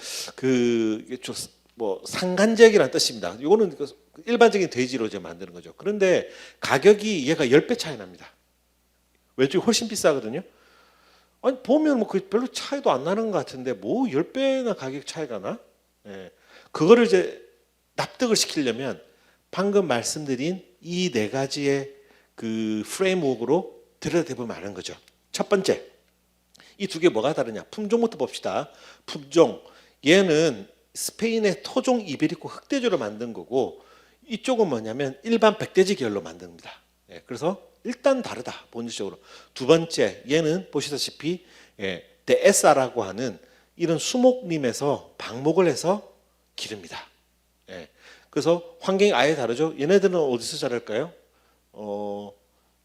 뭐 상간지역이라는 뜻입니다. 이거는 일반적인 돼지로 이제 만드는 거죠. 그런데 가격이 얘가 10배 차이 납니다. 왼쪽이 훨씬 비싸거든요. 아니 보면 뭐 별로 차이도 안 나는 것 같은데 뭐 10배나 가격 차이가 나? 예. 그거를 이제 납득을 시키려면 방금 말씀드린 이 네 가지의 그 프레임워크로 들여다보면 아는 거죠. 첫 번째, 이 두 개 뭐가 다르냐? 품종부터 봅시다. 품종, 얘는 스페인의 토종 이베리코 흑돼지로 만든 거고 이쪽은 뭐냐면 일반 백돼지 계열로 만든 겁니다. 예, 그래서 일단 다르다 본질적으로. 두 번째, 얘는 보시다시피 데에사라고 하는 이런 수목림에서 방목을 해서 기릅니다. 예, 그래서 환경이 아예 다르죠. 얘네들은 어디서 자랄까요?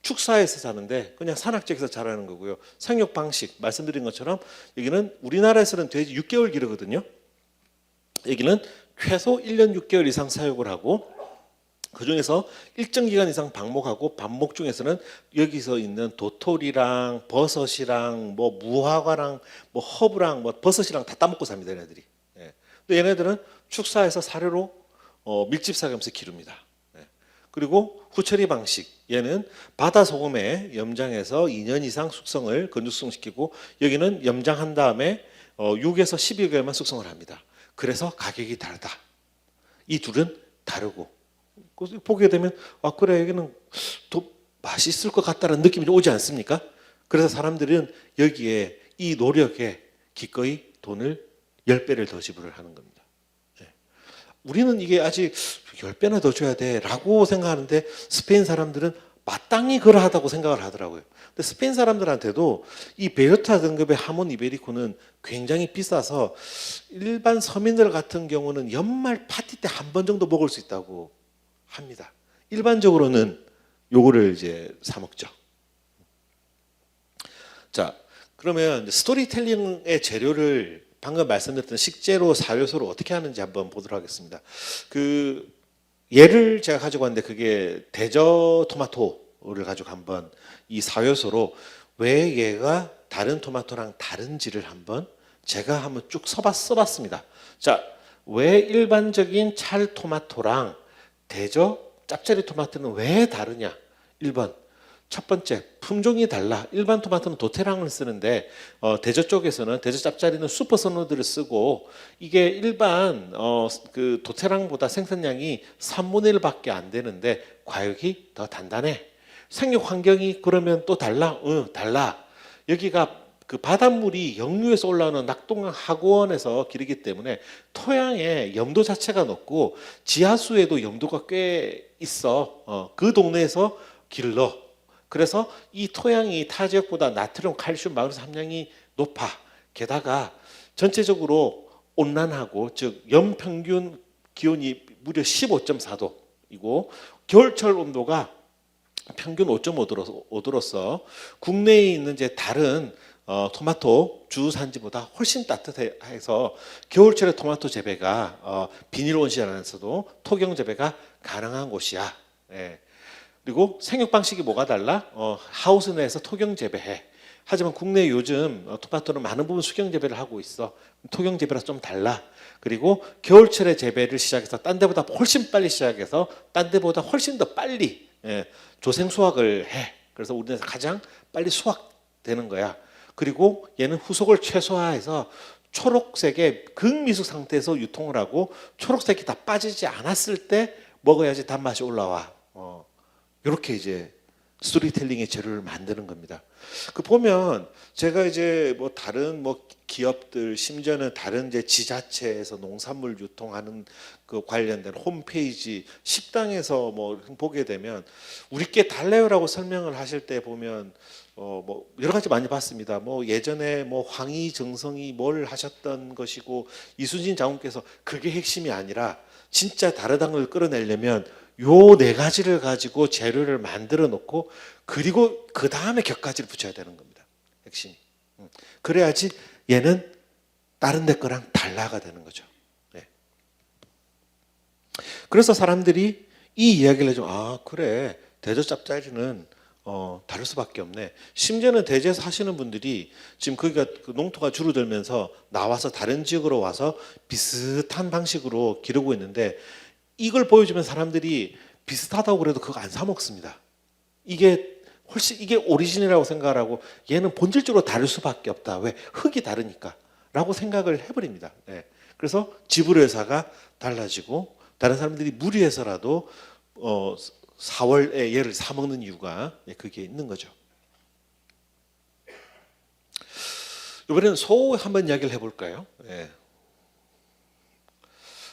축사에서 사는데 그냥 산악지역에서 자라는 거고요. 생육 방식 말씀드린 것처럼 여기는 우리나라에서는 돼지 6개월 기르거든요. 여기는 최소 1년 6개월 이상 사육을 하고 그 중에서 일정 기간 이상 방목하고 방목 중에서는 여기서 있는 도토리랑 버섯이랑 뭐 무화과랑 뭐 허브랑 뭐 버섯이랑 다 따먹고 삽니다. 얘네들이. 예. 근데 얘네들은 축사에서 사료로 밀집 사육하면서 기릅니다. 예. 그리고 후처리 방식 얘는 바다 소금에 염장해서 2년 이상 숙성을 건조숙성시키고 여기는 염장한 다음에 6에서 12개월만 숙성을 합니다. 그래서 가격이 다르다. 이 둘은 다르고 보게 되면 아 그래 여기는 더 맛있을 것 같다는 느낌이 오지 않습니까? 그래서 사람들은 여기에 이 노력에 기꺼이 돈을 10배를 더 지불을 하는 겁니다. 네. 우리는 이게 아직 10배나 더 줘야 돼라고 생각하는데 스페인 사람들은 마땅히 그러하다고 생각을 하더라고요. 근데 스페인 사람들한테도 이 베르타 등급의 하몬 이베리코는 굉장히 비싸서 일반 서민들 같은 경우는 연말 파티 때 한 번 정도 먹을 수 있다고 합니다. 일반적으로는 요거를 이제 사 먹죠. 자, 그러면 스토리텔링의 재료를 방금 말씀드렸던 식재료, 사료소로 어떻게 하는지 한번 보도록 하겠습니다. 그 얘를 제가 가지고 왔는데 그게 대저 토마토를 가지고 한번 이 사료소로 왜 얘가 다른 토마토랑 다른지를 한번 제가 한번 쭉 써봤습니다. 자, 왜 일반적인 찰 토마토랑 대저 짭짜리 토마토는 왜 다르냐? 1번. 첫 번째, 품종이 달라. 일반 토마토는 도테랑을 쓰는데 대저 쪽에서는 대저 짭짜리는 슈퍼 선호들을 쓰고 이게 일반 그 도테랑보다 생산량이 3분의 1밖에 안 되는데 과육이 더 단단해. 생육 환경이 그러면 또 달라? 응, 달라. 여기가 그 바닷물이 역류에서 올라오는 낙동강 하구원에서 기르기 때문에 토양의 염도 자체가 높고 지하수에도 염도가 꽤 있어. 그 동네에서 길러. 그래서 이 토양이 타 지역보다 나트륨, 칼슘, 마그네슘 함량이 높아. 게다가 전체적으로 온난하고 즉 연평균 기온이 무려 15.4도이고 겨울철 온도가 평균 5.5도로서 국내에 있는 이제 다른 토마토 주산지보다 훨씬 따뜻해서 겨울철에 토마토 재배가 비닐 온실 안에서도 토경 재배가 가능한 곳이야. 예. 그리고 생육 방식이 뭐가 달라? 하우스 내에서 토경 재배해. 하지만 국내 요즘 토마토는 많은 부분 수경 재배를 하고 있어. 토경 재배랑 좀 달라. 그리고 겨울철에 재배를 시작해서 딴 데보다 훨씬 빨리 시작해서 딴 데보다 훨씬 더 빨리 조생 수확을 해. 그래서 우리나라에서 가장 빨리 수확되는 거야. 그리고 얘는 후속을 최소화해서 초록색의 극미숙 상태에서 유통을 하고 초록색이 다 빠지지 않았을 때 먹어야지 단맛이 올라와. 이렇게 이제 스토리텔링의 재료를 만드는 겁니다. 그 보면 제가 이제 뭐 다른 뭐 기업들 심지어는 다른 이제 지자체에서 농산물 유통하는 그 관련된 홈페이지 식당에서 뭐 보게 되면 우리께 달래요라고 설명을 하실 때 보면 뭐 여러 가지 많이 봤습니다. 뭐 예전에 뭐 황희 정성이 뭘 하셨던 것이고 이순신 장군께서 그게 핵심이 아니라 진짜 다르다는 걸 끌어내려면 요 네 가지를 가지고 재료를 만들어 놓고 그리고 그 다음에 곁가지를 붙여야 되는 겁니다. 핵심이. 그래야지 얘는 다른 데 거랑 달라가 되는 거죠. 네. 그래서 사람들이 이 이야기를 해줘. 아 그래 대저 짭짜리는 다를 수밖에 없네. 심지어는 대지에서 하시는 분들이 지금 거기가 그 농토가 줄어들면서 나와서 다른 지역으로 와서 비슷한 방식으로 기르고 있는데 이걸 보여주면 사람들이 비슷하다고 그래도 그거 안 사 먹습니다. 이게 훨씬 이게 오리진이라고 생각을 하고 얘는 본질적으로 다를 수밖에 없다. 왜? 흙이 다르니까라고 생각을 해버립니다. 네. 그래서 지불회사가 달라지고 다른 사람들이 무리해서라도 4월에 얘를 사 먹는 이유가 그게 있는 거죠. 이번에는 소 한번 이야기를 해볼까요? 예.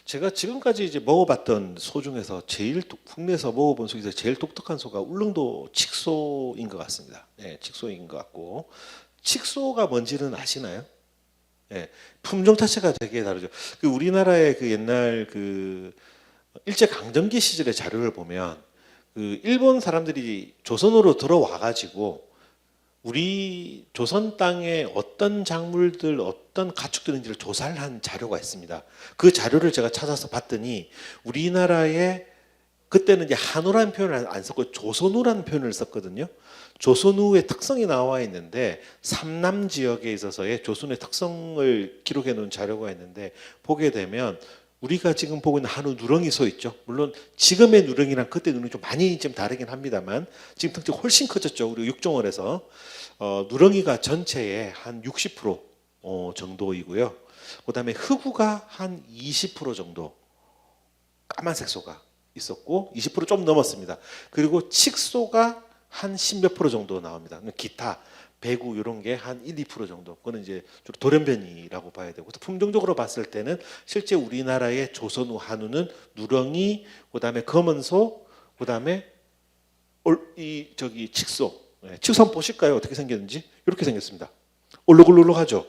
제가 지금까지 이제 먹어봤던 소 중에서 국내에서 먹어본 소 중에서 제일 독특한 소가 울릉도 칡소인 것 같습니다. 예, 칡소인 것 같고 칡소가 뭔지는 아시나요? 예, 품종 자체가 되게 다르죠. 그 우리나라의 그 옛날 그 일제 강점기 시절의 자료를 보면 그 일본 사람들이 조선으로 들어와 가지고 우리 조선 땅에 어떤 작물들, 어떤 가축들인지를 조사를 한 자료가 있습니다. 그 자료를 제가 찾아서 봤더니 우리나라에 그때는 이제 한우라는 표현을 안 썼고 조선우라는 표현을 썼거든요. 조선우의 특성이 나와 있는데 삼남 지역에 있어서의 조선의 특성을 기록해 놓은 자료가 있는데 보게 되면 우리가 지금 보고 있는 한우 누렁이 소 있죠. 물론 지금의 누렁이랑 그때 누렁이 좀 많이 좀 다르긴 합니다만 지금 등치가 훨씬 커졌죠. 우리 육종원에서 누렁이가 전체의 한 60% 정도이고요. 그다음에 흑우가 한 20% 정도 까만색 소가 있었고 20%좀 넘었습니다. 그리고 칡소가 한 10몇 프로 정도 나옵니다. 기타 배구 이런 게 한 1, 2% 정도. 그거는 이제 주로 돌연변이라고 봐야 되고 품종적으로 봤을 때는 실제 우리나라의 조선우 한우는 누렁이, 그다음에 검은소, 그다음에 이 저기 칡소. 칡소 한번 보실까요? 어떻게 생겼는지 이렇게 생겼습니다. 올록올록하죠.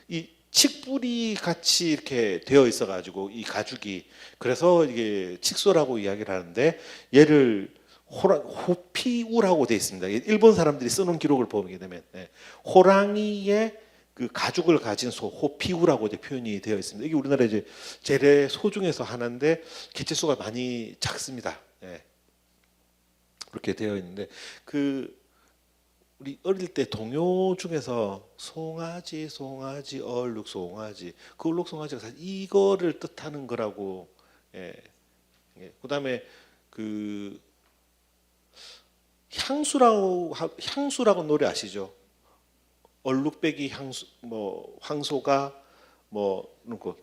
이 칡뿌리 같이 이렇게 되어 있어가지고 이 가죽이 그래서 이게 칡소라고 이야기를 하는데 얘를 호피우라고 되어 있습니다. 일본 사람들이 쓰는 기록을 보게 되면 호랑이의 그 가죽을 가진 소 호피우라고 표현이 되어 있습니다. 이게 우리나라 이제 재래 소 중에서 하나인데 개체수가 많이 작습니다. 그렇게 되어 있는데 그 우리 어릴 때 동요 중에서 송아지 얼룩 송아지 그 얼룩 송아지가 사실 이거를 뜻하는 거라고. 그다음에 그 향수라고 노래 아시죠? 얼룩배기 향수 뭐 황소가 뭐 거.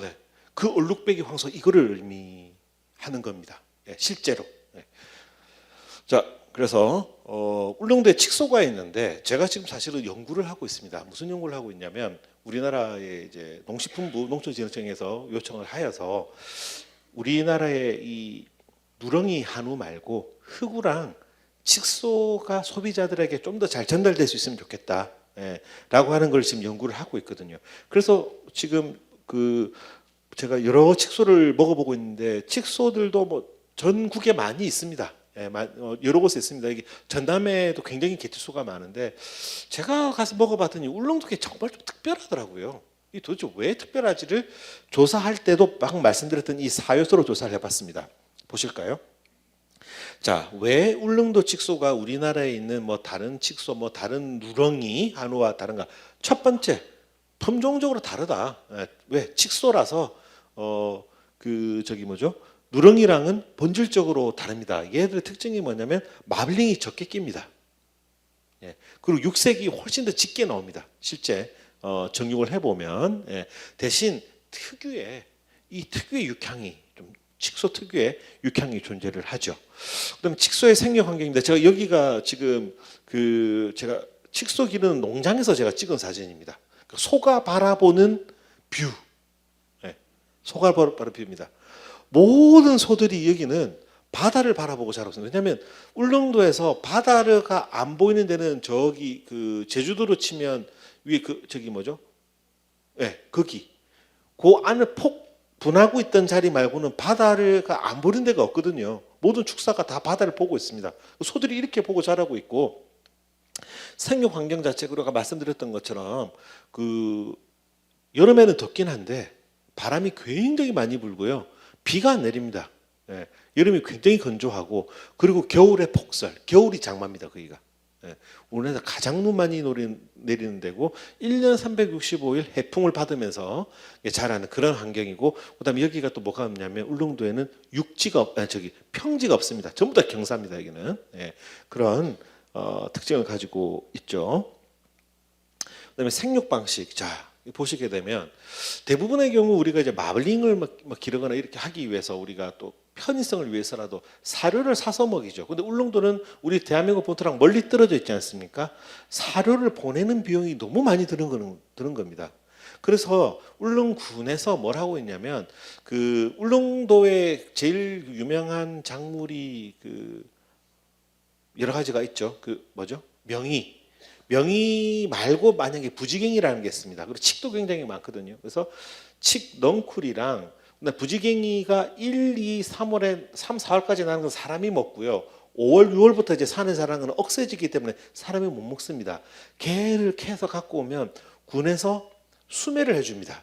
네. 그 얼룩배기 황소 이거를 의미하는 겁니다. 실제로. 자, 그래서 울릉도에 칡소가 있는데 제가 지금 사실은 연구를 하고 있습니다. 무슨 연구를 하고 있냐면 우리나라의 이제 농식품부 농촌진흥청에서 요청을 하여서 우리나라의 이 누렁이 한우 말고 흑우랑 칡소가 소비자들에게 좀 더 잘 전달될 수 있으면 좋겠다. 라고 하는 걸 지금 연구를 하고 있거든요. 그래서 지금 그 제가 여러 칡소를 먹어보고 있는데 칡소들도 뭐 전국에 많이 있습니다. 여러 곳에 있습니다. 이게 전남에도 굉장히 개체수가 많은데 제가 가서 먹어봤더니 울릉도가 정말 좀 특별하더라고요. 이 도대체 왜 특별하지를 조사할 때도 막 말씀드렸던 이 4요소로 조사를 해봤습니다. 보실까요? 자, 왜 울릉도 칡소가 우리나라에 있는 뭐 다른 칡소, 뭐 다른 누렁이 한우와 다른가? 첫 번째, 품종적으로 다르다. 왜? 칡소라서 그 저기 뭐죠? 누렁이랑은 본질적으로 다릅니다. 얘들의 특징이 뭐냐면 마블링이 적게 낍니다. 그리고 육색이 훨씬 더 짙게 나옵니다. 실제 정육을 해보면 대신 특유의 육향이 좀 칡소 특유의 육향이 존재를 하죠. 그다음에 칡소의 생육 환경입니다. 제가 여기가 지금 제가 칡소 기르는 농장에서 제가 찍은 사진입니다. 소가 바라보는 뷰, 소가 바라보는 뷰입니다. 모든 소들이 여기는 바다를 바라보고 자랐습니다. 왜냐하면 울릉도에서 바다가 안 보이는 데는 저기 그 제주도로 치면 위에 저기 뭐죠? 거기 그 안에 폭 분하고 있던 자리 말고는 바다가 안 보이는 데가 없거든요. 모든 축사가 다 바다를 보고 있습니다. 소들이 이렇게 보고 자라고 있고 생육 환경 자체가 말씀드렸던 것처럼 그 여름에는 덥긴 한데 바람이 굉장히 많이 불고요. 비가 안 내립니다. 예, 여름이 굉장히 건조하고 그리고 겨울에 폭설, 겨울이 장마입니다. 거기가. 예, 우리나라에서 가장 눈 많이 내리는 데고 1년 365일 해풍을 받으면서 자라는 그런 환경이고 그다음에 여기가 또 뭐가 없냐면 울릉도에는 평지가 없습니다. 전부 다 경사입니다. 여기는. 예, 그런 특징을 가지고 있죠. 그다음에 생육 방식. 자, 보시게 되면 대부분의 경우 우리가 이제 마블링을 막 기르거나 이렇게 하기 위해서 우리가 또 편의성을 위해서라도 사료를 사서 먹이죠. 근데 울릉도는 우리 대한민국 본토랑 멀리 떨어져 있지 않습니까? 사료를 보내는 비용이 너무 많이 드는 겁니다. 그래서 울릉군에서 뭘 하고 있냐면 그 울릉도의 제일 유명한 작물이 그 여러 가지가 있죠. 그 뭐죠? 명이 말고 만약에 부지갱이라는 게 있습니다. 그리고 칡도 굉장히 많거든요. 그래서 칡 넝쿨이랑 부지갱이가 1, 2, 3월에 3, 4월까지 나는 건 사람이 먹고요. 5월, 6월부터 이제 산에 자라는 건 억세지기 때문에 사람이 못 먹습니다. 개를 캐서 갖고 오면 군에서 수매를 해줍니다.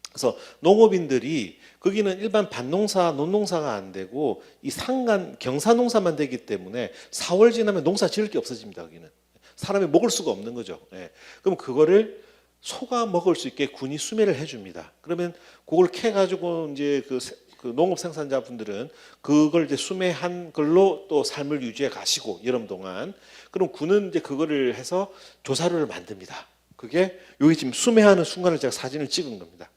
그래서 농업인들이 거기는 일반 밭농사, 논농사가 안 되고 이 상간 경사농사만 되기 때문에 4월 지나면 농사 지을 게 없어집니다. 거기는 사람이 먹을 수가 없는 거죠. 예. 그럼 그거를 소가 먹을 수 있게 군이 수매를 해줍니다. 그러면 그걸 캐 가지고 이제 그 농업 생산자분들은 그걸 이제 수매한 걸로 또 삶을 유지해 가시고 여름 동안 그럼 군은 이제 그거를 해서 조사료를 만듭니다. 그게 여기 지금 수매하는 순간을 제가 사진을 찍은 겁니다.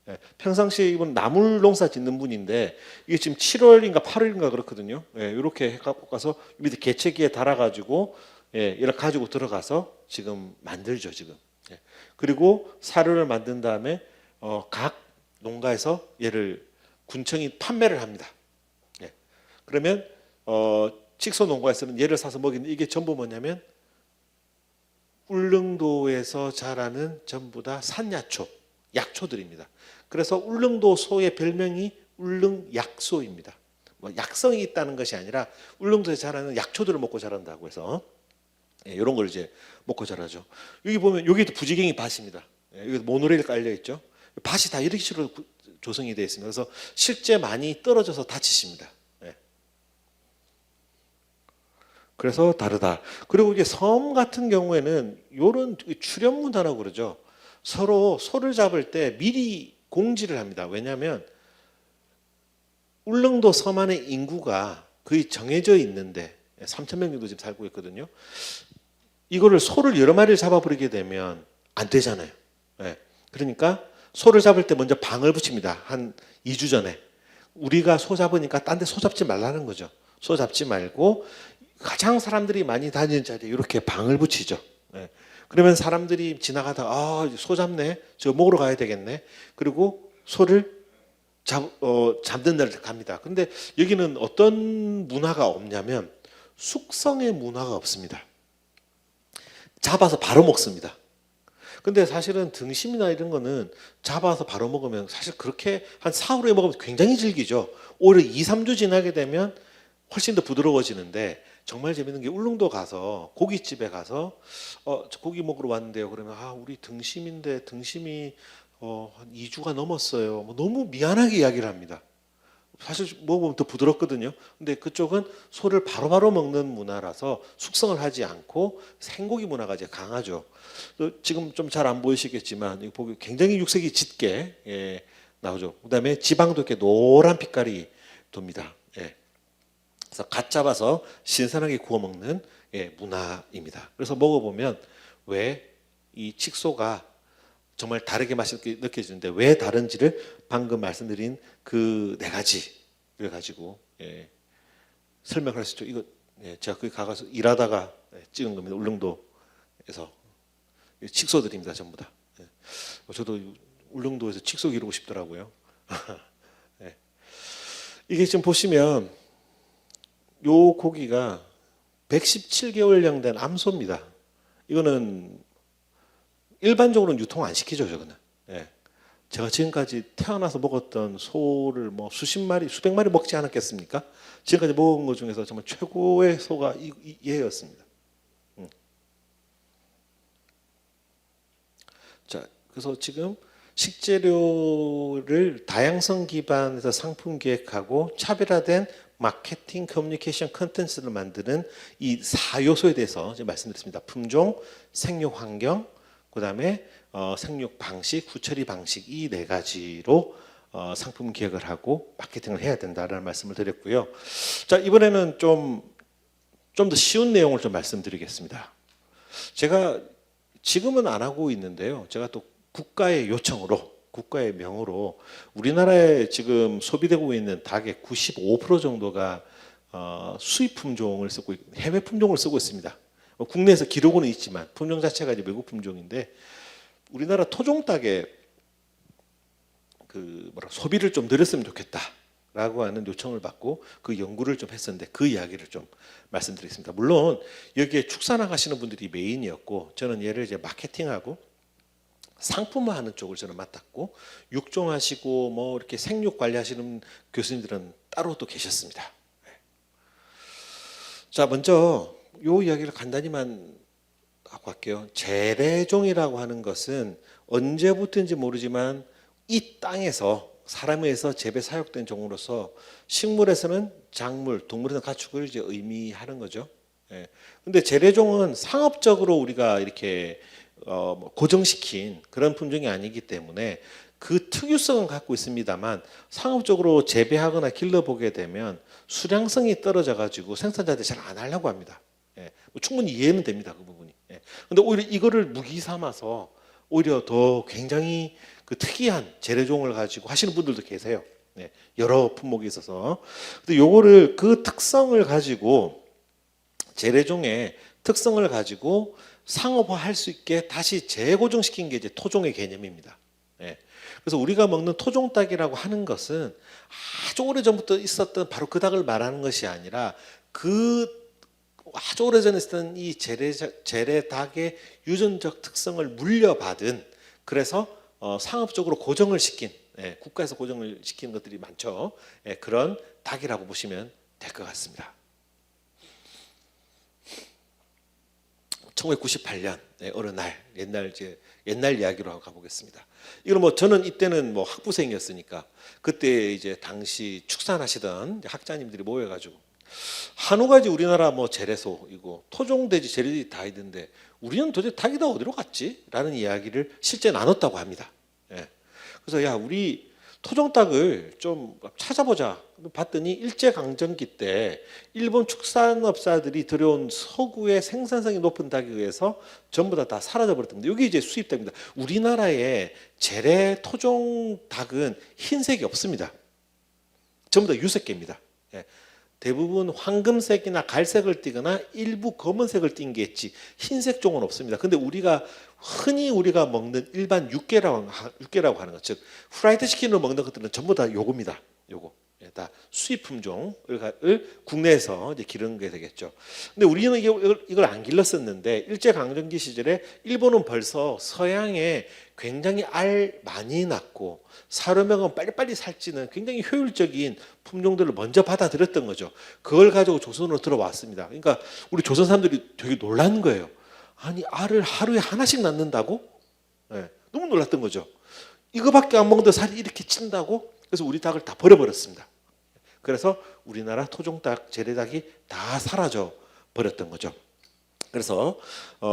예, 평상시에 이분 나물 농사 짓는 분인데 이게 지금 7월인가 8월인가 그렇거든요. 예, 이렇게 해갖고 가서 밑에 개체기에 달아가지고 이렇게 가지고 들어가서 지금 만들죠 지금. 예, 그리고 사료를 만든 다음에 각 농가에서 얘를 군청이 판매를 합니다. 예, 그러면 칡소 농가에서는 얘를 사서 먹이는 이게 전부 뭐냐면 울릉도에서 자라는 전부 다 산야초, 약초들입니다. 그래서 울릉도 소의 별명이 울릉약소입니다. 뭐 약성이 있다는 것이 아니라 울릉도에서 자라는 약초들을 먹고 자란다고 해서 이런 걸 이제 먹고 자라죠. 여기 보면 여기도 부지갱이 밭입니다. 여기 모노레일 깔려 있죠. 밭이 다 이렇게 식으로 조성이 되어 있습니다. 그래서 실제 많이 떨어져서 다치십니다. 그래서 다르다. 그리고 이제 섬 같은 경우에는 이런 출연 문화라고 그러죠. 서로 소를 잡을 때 미리 공지를 합니다. 왜냐하면 울릉도 섬 안의 인구가 거의 정해져 있는데 3,000명 정도 지금 살고 있거든요. 이거를 소를 여러 마리를 잡아버리게 되면 안 되잖아요. 그러니까 소를 잡을 때 먼저 방을 붙입니다. 한 2주 전에. 우리가 소 잡으니까 딴 데 소 잡지 말라는 거죠. 소 잡지 말고 가장 사람들이 많이 다니는 자리에 이렇게 방을 붙이죠. 그러면 사람들이 지나가다가 소 잡네, 저 먹으러 가야 되겠네. 그리고 소를 잡는 날 갑니다. 근데 여기는 어떤 문화가 없냐면 숙성의 문화가 없습니다. 잡아서 바로 먹습니다. 근데 사실은 등심이나 이런 거는 잡아서 바로 먹으면 사실 그렇게 한 4, 5일에 먹으면 굉장히 질기죠. 오히려 2, 3주 지나게 되면 훨씬 더 부드러워지는데 정말 재밌는 게 울릉도 가서 고깃집에 가서 저 고기 먹으러 왔는데요. 그러면 우리 등심인데 등심이 한 2주가 넘었어요. 뭐 너무 미안하게 이야기를 합니다. 사실 먹어보면 더 부드럽거든요. 근데 그쪽은 소를 바로바로 먹는 문화라서 숙성을 하지 않고 생고기 문화가 이제 강하죠. 지금 좀 잘 안 보이시겠지만 이거 보기 굉장히 육색이 짙게 나오죠. 그다음에 지방도 이렇게 노란 빛깔이 돕니다. 그래서 갓 잡아서 신선하게 구워 먹는 문화입니다. 그래서 먹어보면 왜 이 칡소가 정말 다르게 맛있게 느껴지는데 왜 다른지를 방금 말씀드린 그 4가지를 가지고 설명할 수 있죠. 이거 제가 거기 가서 일하다가 찍은 겁니다. 울릉도에서 칡소들입니다. 전부 다. 저도 울릉도에서 칡소 기르고 싶더라고요. 이게 지금 보시면 요 고기가 117개월령 된 암소입니다. 이거는 일반적으로는 유통 안 시키죠, 저거는. 제가 지금까지 태어나서 먹었던 소를 뭐 수십 마리, 수백 마리 먹지 않았겠습니까? 지금까지 먹은 것 중에서 정말 최고의 소가 얘였습니다. 자, 그래서 지금 식재료를 다양성 기반에서 상품 기획하고 차별화된 마케팅 커뮤니케이션 컨텐츠를 만드는 이 4요소에 대해서 이제 말씀드렸습니다. 품종, 생육 환경, 그다음에 생육 방식, 후처리 방식 이 네 가지로 상품 기획을 하고 마케팅을 해야 된다라는 말씀을 드렸고요. 자, 이번에는 좀 더 쉬운 내용을 좀 말씀드리겠습니다. 제가 지금은 안 하고 있는데요. 제가 또 국가의 요청으로, 국가의 명으로 우리나라에 지금 소비되고 있는 닭의 95% 정도가 수입 품종을 쓰고 해외 품종을 쓰고 있습니다. 국내에서 기록은 있지만 품종 자체가 이제 외국 품종인데 우리나라 토종 닭의 소비를 좀 늘렸으면 좋겠다라고 하는 요청을 받고 그 연구를 좀 했었는데 그 이야기를 좀 말씀드리겠습니다. 물론 여기에 축산하시는 분들이 메인이었고 저는 얘를 이제 마케팅하고 상품화하는 쪽을 저는 맡았고 육종하시고 뭐 이렇게 생육 관리하시는 교수님들은 따로 또 계셨습니다. 자, 먼저 요 이야기를 간단히만 하고 갈게요. 재래종이라고 하는 것은 언제부터인지 모르지만 이 땅에서 사람에 의해서 재배 사육된 종으로서 식물에서는 작물, 동물에서는 가축을 이제 의미하는 거죠. 예. 근데 재래종은 상업적으로 우리가 이렇게 고정시킨 그런 품종이 아니기 때문에 그 특유성은 갖고 있습니다만 상업적으로 재배하거나 길러보게 되면 수량성이 떨어져 가지고 생산자들이 잘 안 하려고 합니다. 예. 충분히 이해는 됩니다, 그 부분이. 예. 근데 오히려 이거를 무기 삼아서 오히려 더 굉장히 그 특이한 재래종을 가지고 하시는 분들도 계세요. 네, 여러 품목이 있어서. 근데 요거를 그 특성을 가지고 재래종의 특성을 가지고 상업화할 수 있게 다시 재고정시킨 게 이제 토종의 개념입니다. 네. 그래서 우리가 먹는 토종 닭이라고 하는 것은 아주 오래 전부터 있었던 바로 그 닭을 말하는 것이 아니라 그 아주 오래 전에 있었던 이 재래 닭의 유전적 특성을 물려받은 그래서 상업적으로 고정을 시킨 국가에서 고정을 시킨 것들이 많죠. 그런 닭이라고 보시면 될 것 같습니다. 1998년 어느 날 옛날 이야기로 가보겠습니다. 이거 뭐 저는 이때는 뭐 학부생이었으니까 그때 이제 당시 축산하시던 학자님들이 모여가지고 한우가지 우리나라 뭐 재래소이고 토종돼지 재래돼지 다 있는데 우리는 도대체 닭이 다 어디로 갔지? 라는 이야기를 실제 나눴다고 합니다. 예. 그래서 야 우리 토종닭을 좀 찾아보자 봤더니 일제강점기 때 일본 축산업사들이 들여온 서구의 생산성이 높은 닭에 의해서 전부 다 사라져 버렸답니다. 여기 이제 수입됩니다. 우리나라의 재래 토종 닭은 흰색이 없습니다. 전부 다 유색계입니다. 예. 대부분 황금색이나 갈색을 띠거나 일부 검은색을 띈 게 있지 흰색 종은 없습니다. 근데 흔히 우리가 먹는 일반 육개라고 하는 것, 즉 프라이드 치킨으로 먹는 것들은 전부 다 요겁니다. 요거 다 수입 품종을 국내에서 이제 기르는 게 되겠죠. 근데 우리는 이걸 안 길렀었는데 일제 강점기 시절에 일본은 벌써 서양에 굉장히 알 많이 낳고 사료명은 빨리빨리 살찌는 굉장히 효율적인 품종들을 먼저 받아들였던 거죠. 그걸 가지고 조선으로 들어왔습니다. 그러니까 우리 조선 사람들이 되게 놀란 거예요. 아니 알을 하루에 하나씩 낳는다고? 네, 너무 놀랐던 거죠. 이거밖에 안 먹는데 살이 이렇게 찐다고? 그래서 우리 닭을 다 버려버렸습니다. 그래서 우리나라 토종닭, 재래닭이 다 사라져 버렸던 거죠. 그래서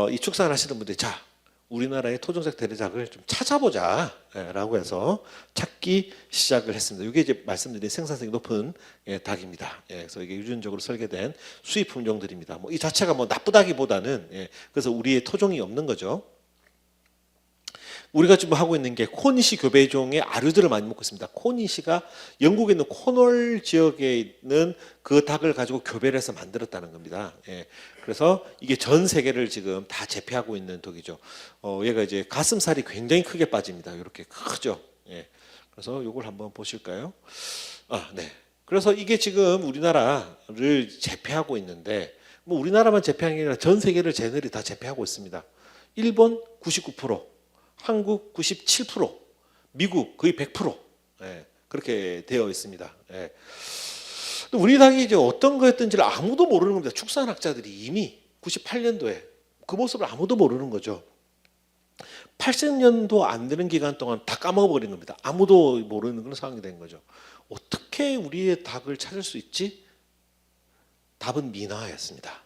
이 축산하시는 분들이 자 우리나라의 토종닭 재래닭을 좀 찾아보자라고 해서 찾기 시작을 했습니다. 이게 이제 말씀드린 생산성이 높은 닭입니다. 그래서 이게 유전적으로 설계된 수입 품종들입니다. 뭐 이 자체가 뭐 나쁘다기보다는 그래서 우리의 토종이 없는 거죠. 우리가 지금 하고 있는 게 코니시 교배종의 아류들을 많이 먹고 있습니다. 코니시가 영국에 있는 코널 지역에 있는 그 닭을 가지고 교배를 해서 만들었다는 겁니다. 그래서 이게 전 세계를 지금 다 제패하고 있는 독이죠. 얘가 이제 가슴살이 굉장히 크게 빠집니다. 이렇게 크죠. 그래서 이걸 한번 보실까요? 네. 그래서 이게 지금 우리나라를 제패하고 있는데 뭐 우리나라만 제패한 게 아니라 전 세계를 쟤네들이 다 제패하고 있습니다. 일본 99%. 한국 97%, 미국 거의 100% 그렇게 되어 있습니다. 우리 닭이 이제 어떤 거였던지를 아무도 모르는 겁니다. 축산학자들이 이미 98년도에 그 모습을 아무도 모르는 거죠. 80년도 안 되는 기간 동안 다 까먹어버린 겁니다. 아무도 모르는 그런 상황이 된 거죠. 어떻게 우리의 닭을 찾을 수 있지? 답은 민화였습니다.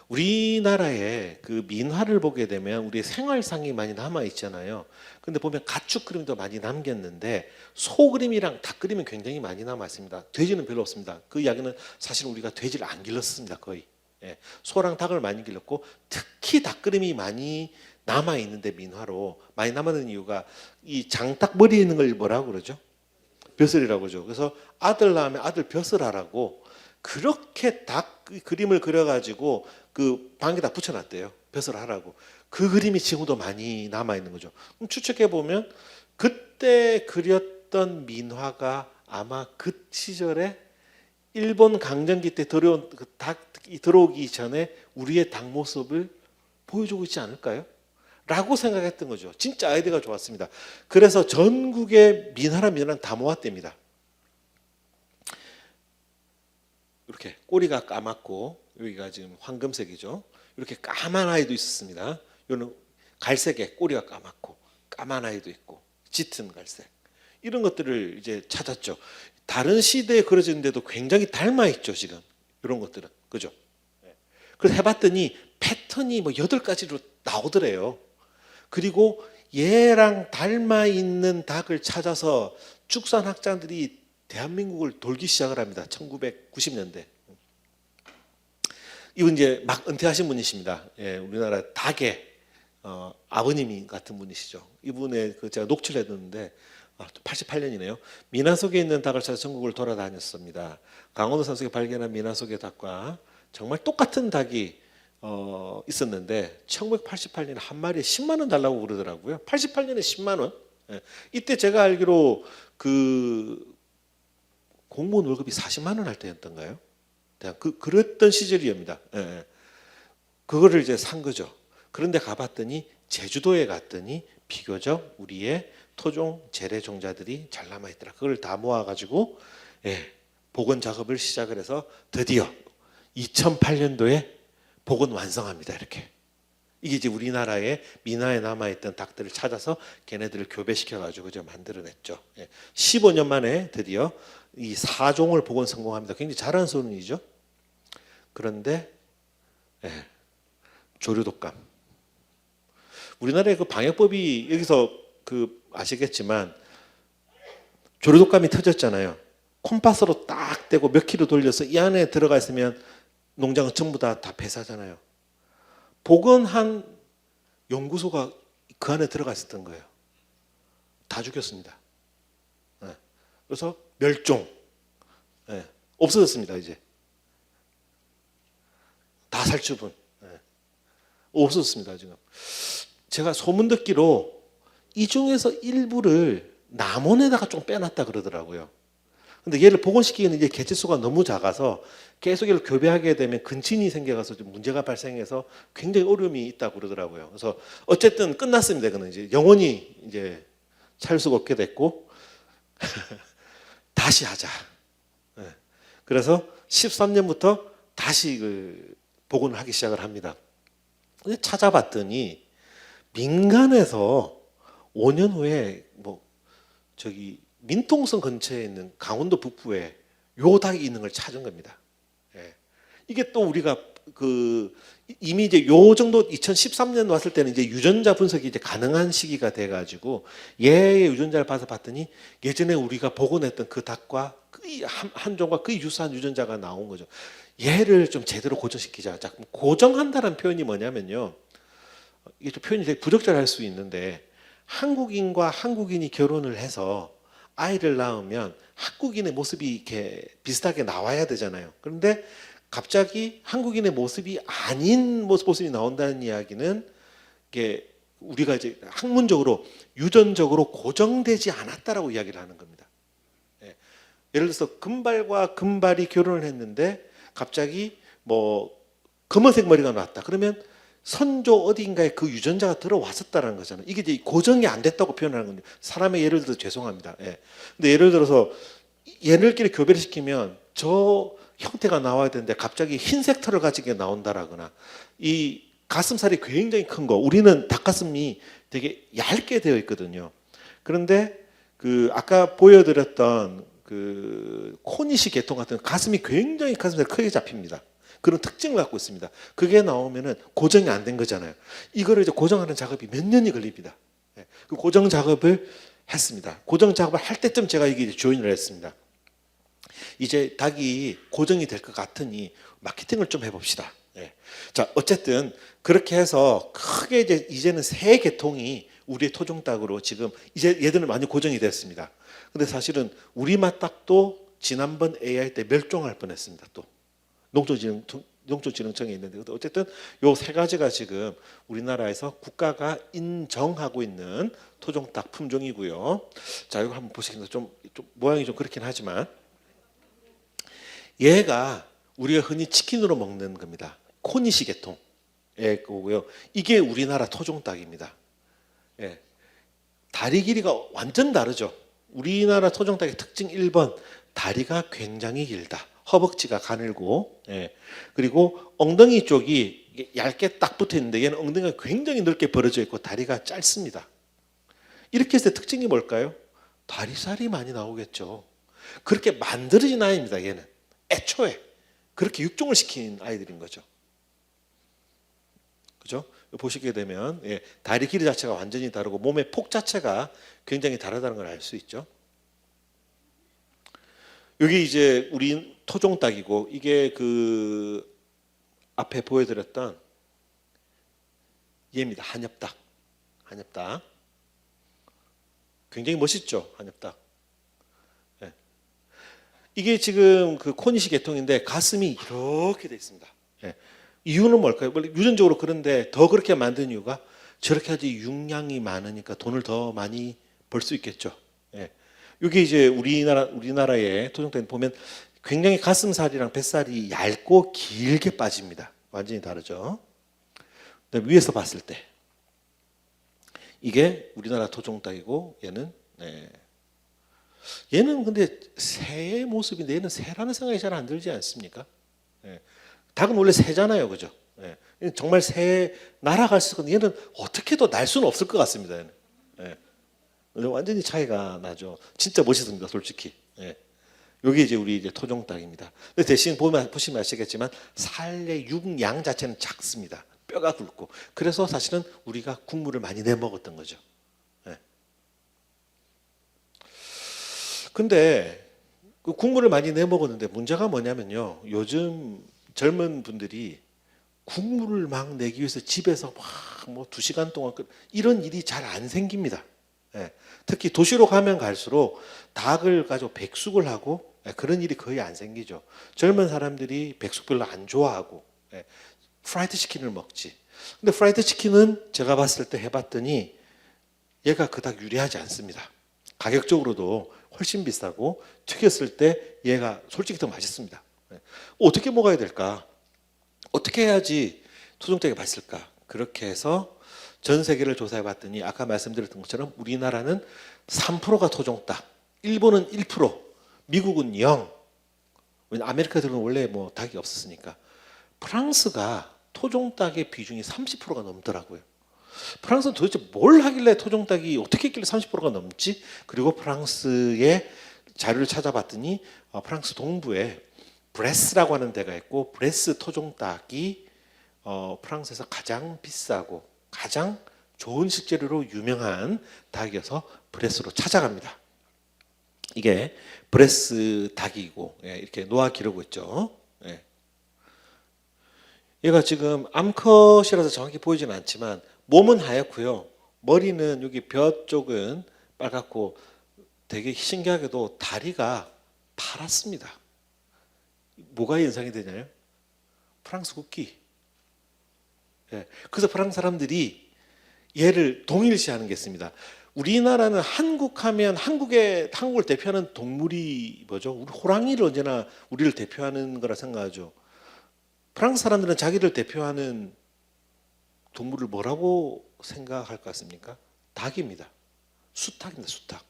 우리나라의 그 민화를 보게 되면 우리의 생활상이 많이 남아 있잖아요. 근데 보면 가축 그림도 많이 남겼는데 소 그림이랑 닭 그림은 굉장히 많이 남아 있습니다. 돼지는 별로 없습니다. 그 이야기는 사실 우리가 돼지를 안 길렀습니다. 거의. 예, 소랑 닭을 많이 길렀고 특히 닭 그림이 많이 남아 있는데 민화로 많이 남아있는 이유가 이 장닭 머리에 있는 걸 뭐라고 그러죠? 벼슬이라고 그러죠. 그래서 아들 낳으면 아들 벼슬하라고 그렇게 닭 그림을 그려가지고 그 방에다 붙여놨대요. 벼슬하라고. 그 그림이 지금도 많이 남아 있는 거죠. 그럼 추측해 보면 그때 그렸던 민화가 아마 그 시절에 일본 강점기 때 들어온 그 닭이 들어오기 전에 우리의 닭 모습을 보여주고 있지 않을까요? 라고 생각했던 거죠. 진짜 아이디어가 좋았습니다. 그래서 전국의 민화랑 민화랑 다 모았답니다. 이렇게 꼬리가 까맣고 여기가 지금 황금색이죠. 이렇게 까만 아이도 있었습니다. 이거는 갈색에 꼬리가 까맣고 까만 아이도 있고 짙은 갈색. 이런 것들을 이제 찾았죠. 다른 시대에 그려지는데도 굉장히 닮아 있죠, 지금. 이런 것들은. 그죠? 그래서 해봤더니 패턴이 뭐 8가지로 나오더래요. 그리고 얘랑 닮아 있는 닭을 찾아서 축산학자들이 대한민국을 돌기 시작을 합니다. 1990년대. 이분 이제 막 은퇴하신 분이십니다. 예, 우리나라 닭의 아버님이 같은 분이시죠. 이분의 그 제가 녹취를 해뒀는데 88년이네요. 민화 속에 있는 닭을 찾아 전국을 돌아다녔습니다. 강원도 산속에 발견한 민화 속의 닭과 정말 똑같은 닭이 있었는데 1988년에 한 마리에 10만 원 달라고 그러더라고요. 88년에 10만 원. 예. 이때 제가 알기로 그 공무원 월급이 40만 원 할 때였던가요? 그랬던 시절이옵니다. 예. 그거를 이제 산 거죠. 그런데 가봤더니 제주도에 갔더니 비교적 우리의 토종 재래종자들이 잘 남아 있더라. 그걸 다 모아가지고 복원 작업을 시작을 해서 드디어 2008년도에 복원 완성합니다. 이렇게. 이게 이제 우리나라의 민화에 남아있던 닭들을 찾아서 걔네들을 교배시켜가지고 이제 만들어냈죠. 15년 만에 드디어 이 4종을 복원 성공합니다. 굉장히 잘하는 소문이죠. 그런데 조류독감. 우리나라의 그 방역법이 여기서 그 아시겠지만 조류독감이 터졌잖아요. 콤파스로 딱 대고 몇 킬로 돌려서 이 안에 들어가 있으면 농장은 전부 다 폐사잖아요. 복원한 연구소가 그 안에 들어가 있었던 거예요. 다 죽였습니다. 그래서 멸종. 없어졌습니다. 이제 다 살처분. 없어졌습니다. 지금 제가 소문 듣기로 이 중에서 일부를 남원에다가 좀 빼놨다 그러더라고요. 근데 얘를 복원시키기에는 이제 개체수가 너무 작아서 계속 얘를 교배하게 되면 근친이 생겨서 좀 문제가 발생해서 굉장히 어려움이 있다고 그러더라고요. 그래서 어쨌든 끝났습니다. 그는 이제 영원히 이제 살 수가 없게 됐고 다시 하자. 그래서 13년부터 다시 그 복원을 하기 시작을 합니다. 근데 찾아봤더니 민간에서 5년 후에 뭐 저기 민통성 근처에 있는 강원도 북부에 요 닭이 있는 걸 찾은 겁니다. 이게 또 우리가 그 이미 이제 요 정도 2013년 왔을 때는 이제 유전자 분석이 이제 가능한 시기가 돼가지고 얘의 유전자를 봐서 봤더니 예전에 우리가 복원했던 그 닭과 거의 한 종과 거의 유사한 유전자가 나온 거죠. 얘를 좀 제대로 고정시키자. 자, 고정한다는 표현이 뭐냐면요. 이게 좀 표현이 되게 부적절할 수 있는데 한국인과 한국인이 결혼을 해서 아이를 낳으면 한국인의 모습이 이렇게 비슷하게 나와야 되잖아요. 그런데 갑자기 한국인의 모습이 아닌 모습이 나온다는 이야기는 이게 우리가 이제 학문적으로 유전적으로 고정되지 않았다라고 이야기를 하는 겁니다. 예를 들어서 금발과 금발이 결혼을 했는데 갑자기 뭐 검은색 머리가 나왔다. 그러면 선조 어딘가에 그 유전자가 들어왔었다는 거잖아요. 이게 이제 고정이 안 됐다고 표현하는 겁니다. 사람의 예를 들어서 죄송합니다. 근데 예를 들어서 얘들끼리 교배를 시키면 저 형태가 나와야 되는데 갑자기 흰색 털을 가지게 나온다라거나 이 가슴살이 굉장히 큰 거. 우리는 닭가슴이 되게 얇게 되어 있거든요. 그런데 그 아까 보여드렸던 그 코니시 계통 같은 가슴이 굉장히 가슴살이 크게 잡힙니다. 그런 특징을 갖고 있습니다. 그게 나오면은 고정이 안 된 거잖아요. 이거를 이제 고정하는 작업이 몇 년이 걸립니다. 예, 그 고정 작업을 했습니다. 고정 작업을 할 때쯤 제가 이게 조인을 했습니다. 이제 닭이 고정이 될 것 같으니 마케팅을 좀 해봅시다. 예. 자, 어쨌든 그렇게 해서 크게 이제는 세 계통이 우리의 토종닭으로 지금 이제 얘들은 많이 고정이 됐습니다. 근데 사실은 우리 맛닭도 지난번 AI 때 멸종할 뻔했습니다. 또 농촌진흥청에 있는데 어쨌든 요 세 가지가 지금 우리나라에서 국가가 인정하고 있는 토종닭 품종이고요. 자, 이거 한번 보시겠습니다. 좀 모양이 좀 그렇긴 하지만 얘가 우리가 흔히 치킨으로 먹는 겁니다. 코니시 계통의 거고요. 이게 우리나라 토종닭입니다. 예. 다리 길이가 완전 다르죠. 우리나라 토종닭의 특징 1번, 다리가 굉장히 길다. 허벅지가 가늘고, 예. 그리고 엉덩이 쪽이 얇게 딱 붙어 있는데 얘는 엉덩이가 굉장히 넓게 벌어져 있고 다리가 짧습니다. 이렇게 했을 때 특징이 뭘까요? 다리살이 많이 나오겠죠. 그렇게 만들어진 아이입니다. 얘는 애초에 그렇게 육종을 시킨 아이들인 거죠. 그죠? 보시게 되면 예, 다리 길이 자체가 완전히 다르고 몸의 폭 자체가 굉장히 다르다는 걸 알 수 있죠. 여기 이제 우리 토종닭이고 이게 그 앞에 보여드렸던 얘입니다. 한엽닭. 한엽닭. 굉장히 멋있죠. 한엽닭. 예. 이게 지금 그 코니시 계통인데 가슴이 이렇게 돼 있습니다. 예. 이유는 뭘까요? 유전적으로 그런데 더 그렇게 만든 이유가 저렇게 하지 육량이 많으니까 돈을 더 많이 벌 수 있겠죠. 예. 이게 이제 우리나라의 토종닭 보면 굉장히 가슴살이랑 뱃살이 얇고 길게 빠집니다. 완전히 다르죠. 위에서 봤을 때 이게 우리나라 토종닭이고 얘는 네. 얘는 근데 새의 모습인데 얘는 새라는 생각이 잘 안 들지 않습니까? 예. 닭은 원래 새잖아요, 그죠? 예. 정말 새 날아갈 수 있는 얘는 어떻게도 날 수는 없을 것 같습니다. 얘는. 예. 완전히 차이가 나죠. 진짜 멋있습니다, 솔직히. 예. 여기 이제 우리 이제 토종닭입니다. 근데 대신 보시면 아시겠지만 살의 육양 자체는 작습니다. 뼈가 굵고. 그래서 사실은 우리가 국물을 많이 내 먹었던 거죠. 예. 근데 그 국물을 많이 내 먹었는데 문제가 뭐냐면요. 요즘 젊은 분들이 국물을 막 내기 위해서 집에서 막 뭐 2시간 동안 이런 일이 잘 안 생깁니다. 예. 특히 도시로 가면 갈수록 닭을 가지고 백숙을 하고 예, 그런 일이 거의 안 생기죠. 젊은 사람들이 백숙 별로 안 좋아하고 예, 프라이드 치킨을 먹지. 근데 프라이드 치킨은 제가 봤을 때 해봤더니 얘가 그닥 유리하지 않습니다. 가격적으로도 훨씬 비싸고 튀겼을 때 얘가 솔직히 더 맛있습니다. 예. 어떻게 먹어야 될까? 어떻게 해야지 토종닭이 맛있을까? 그렇게 해서 전 세계를 조사해 봤더니 아까 말씀드렸던 것처럼 우리나라는 3%가 토종닭, 일본은 1%, 미국은 0. 왜냐면 아메리카들은 원래 뭐 닭이 없었으니까. 프랑스가 토종닭의 비중이 30%가 넘더라고요. 프랑스는 도대체 뭘 하길래 토종닭이 어떻게 했길래 30%가 넘지? 그리고 프랑스의 자료를 찾아봤더니 프랑스 동부에 브레스라고 하는 데가 있고 브레스 토종닭이 프랑스에서 가장 비싸고 가장 좋은 식재료로 유명한 닭이어서 브레스로 찾아갑니다. 이게 브레스 닭이고 예, 이렇게 놓아 기르고 있죠. 예. 얘가 지금 암컷이라서 정확히 보이지는 않지만 몸은 하얗고요. 머리는 여기 벼 쪽은 빨갛고 되게 신기하게도 다리가 파랗습니다. 뭐가 연상이 되냐요? 프랑스 국기. 예. 그래서 프랑스 사람들이 얘를 동일시하는 게 있습니다. 우리나라는 한국하면 한국을 대표하는 동물이 뭐죠? 우리 호랑이를 언제나 우리를 대표하는 거라 생각하죠. 프랑스 사람들은 자기를 대표하는 동물을 뭐라고 생각할 것 같습니까? 닭입니다. 수탉입니다. 수탉.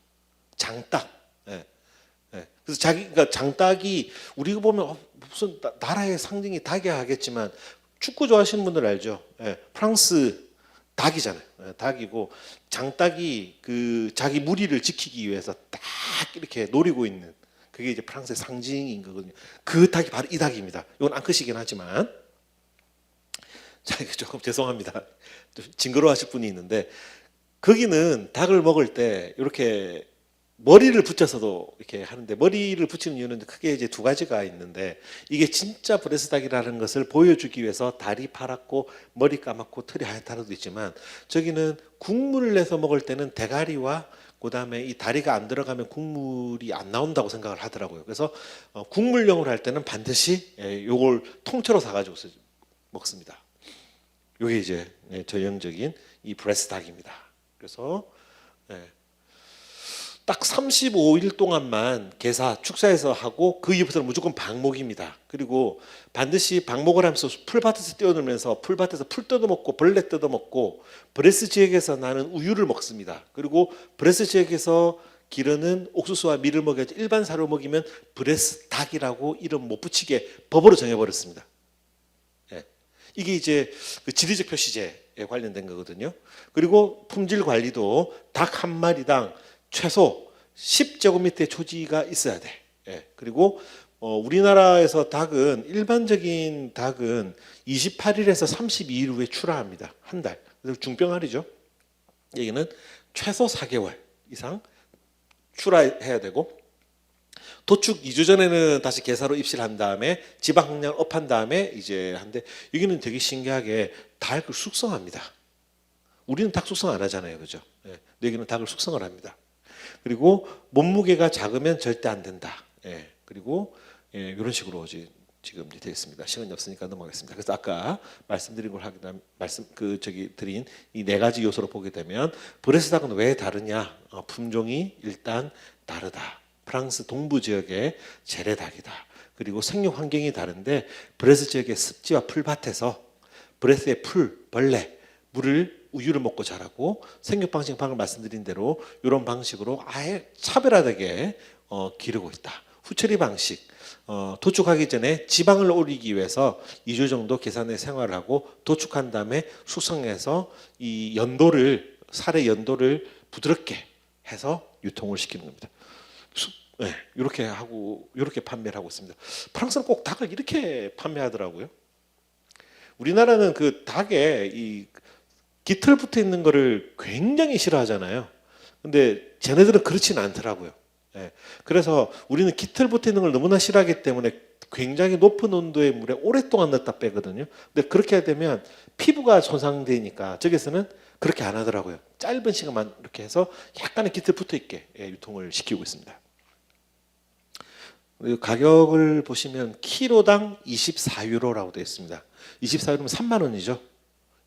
장닭. 예. 예. 그래서 그러니까 장닭이 우리가 보면 무슨 나라의 상징이 닭이야 하겠지만 축구 좋아하시는 분들 알죠? 예, 프랑스 닭이잖아요. 예, 닭이고 장닭이 그 자기 무리를 지키기 위해서 딱 이렇게 노리고 있는 그게 이제 프랑스의 상징인 거거든요. 그 닭이 바로 이 닭입니다. 이건 앙컷이긴 하지만 자, 이거 조금 죄송합니다. 좀 징그러워하실 분이 있는데 거기는 닭을 먹을 때 이렇게 머리를 붙여서도 이렇게 하는데 머리를 붙이는 이유는 크게 이제 두 가지가 있는데 이게 진짜 브레스 닭이라는 것을 보여주기 위해서 다리 파랗고 머리 까맣고 털이 하얗다는 것도 있지만 저기는 국물을 내서 먹을 때는 대가리와 그다음에 이 다리가 안 들어가면 국물이 안 나온다고 생각을 하더라고요. 그래서 국물용으로 할 때는 반드시 요걸 통째로 사가지고 먹습니다. 이게 이제 전형적인 이 브레스 닭입니다. 그래서 딱 35일 동안만 개사 축사해서 하고 그 이후부터는 무조건 방목입니다. 그리고 반드시 방목을 하면서 풀밭에서 뛰어놀면서 풀밭에서 풀 뜯어먹고 벌레 뜯어먹고 브레스 지역에서 나는 우유를 먹습니다. 그리고 브레스 지역에서 기르는 옥수수와 밀을 먹여야지 일반 사료 먹이면 브레스 닭이라고 이름 못 붙이게 법으로 정해버렸습니다. 이게 이제 그 지리적 표시제에 관련된 거거든요. 그리고 품질 관리도 닭 한 마리당 최소 10제곱미터의 초지가 있어야 돼. 그리고 우리나라에서 닭은 일반적인 닭은 28일에서 32일 후에 출하합니다. 한 달. 그래서 중병알이죠. 여기는 최소 4개월 이상 출하해야 되고 도축 2주 전에는 다시 개사로 입시를 한 다음에 지방 함량을 업한 다음에 이제 한데 여기는 되게 신기하게 닭을 숙성합니다. 우리는 닭 숙성 안 하잖아요, 그죠? 여기는 닭을 숙성을 합니다. 그리고 몸무게가 작으면 절대 안 된다. 그리고 이런 식으로 지금 되어 있습니다. 시간이 없으니까 넘어가겠습니다. 그래서 아까 말씀드린 걸 드린 이 네 가지 요소로 보게 되면 브레스 닭은 왜 다르냐? 품종이 일단 다르다. 프랑스 동부 지역의 재래 닭이다. 그리고 생육 환경이 다른데 브레스 지역의 습지와 풀밭에서 브레스의 풀, 벌레, 우유를 먹고 자라고 생육 방식 방금 말씀드린 대로 이런 방식으로 아예 차별화되게 기르고 있다. 후처리 방식 도축하기 전에 지방을 올리기 위해서 2주 정도 계산해 생활을 하고 도축한 다음에 숙성해서 이 살의 연도를 부드럽게 해서 유통을 시키는 겁니다. 이렇게 판매를 하고 있습니다. 프랑스는 꼭 닭을 이렇게 판매하더라고요. 우리나라는 그 닭에 이 깃털 붙어 있는 거를 굉장히 싫어하잖아요. 근데 쟤네들은 그렇지는 않더라고요. 그래서 우리는 깃털 붙어 있는 걸 너무나 싫어하기 때문에 굉장히 높은 온도의 물에 오랫동안 넣었다 빼거든요. 근데 그렇게 되면 피부가 손상되니까 저기서는 그렇게 안 하더라고요. 짧은 시간만 이렇게 해서 약간의 깃털 붙어 있게 유통을 시키고 있습니다. 가격을 보시면 키로당 24유로라고 되어 있습니다. 24유로면 3만 원이죠.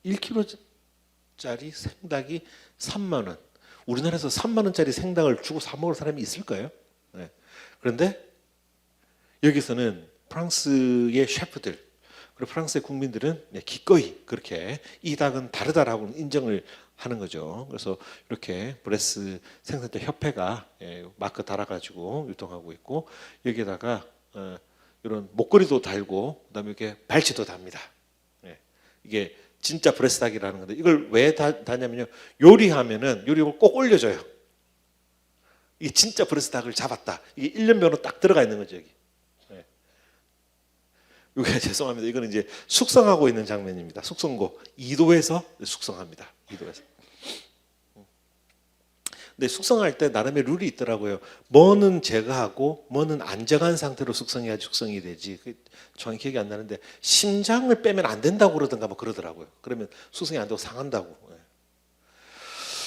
1kg짜리 생닭이 3만 원. 우리나라에서 3만 원짜리 생닭을 주고 사 먹을 사람이 있을까요? 그런데 여기서는 프랑스의 셰프들 그리고 프랑스의 국민들은 기꺼이 그렇게 이 닭은 다르다라고 인정을 하는 거죠. 그래서 이렇게 브레스 생산자 협회가 마크 달아가지고 유통하고 있고 여기에다가 이런 목걸이도 달고 그다음에 이렇게 발찌도 답니다. 이게 진짜 브레스 닭이라는 건데 이걸 왜 다냐면요. 요리하면은 요리를 꼭 올려줘요. 이게 진짜 브레스 닭을 잡았다. 이게 1년면으로 딱 들어가 있는 거죠 여기. 이게 죄송합니다. 이거는 이제 숙성하고 있는 장면입니다. 숙성고 2도에서 숙성합니다. 2도에서. 근데 숙성할 때 나름의 룰이 있더라고요. 뭐는 제거하고 뭐는 안 정한 상태로 숙성해야지 숙성이 되지. 정확히 기억이 안 나는데 심장을 빼면 안 된다고 그러던가 뭐 그러더라고요. 그러면 숙성이 안 되고 상한다고.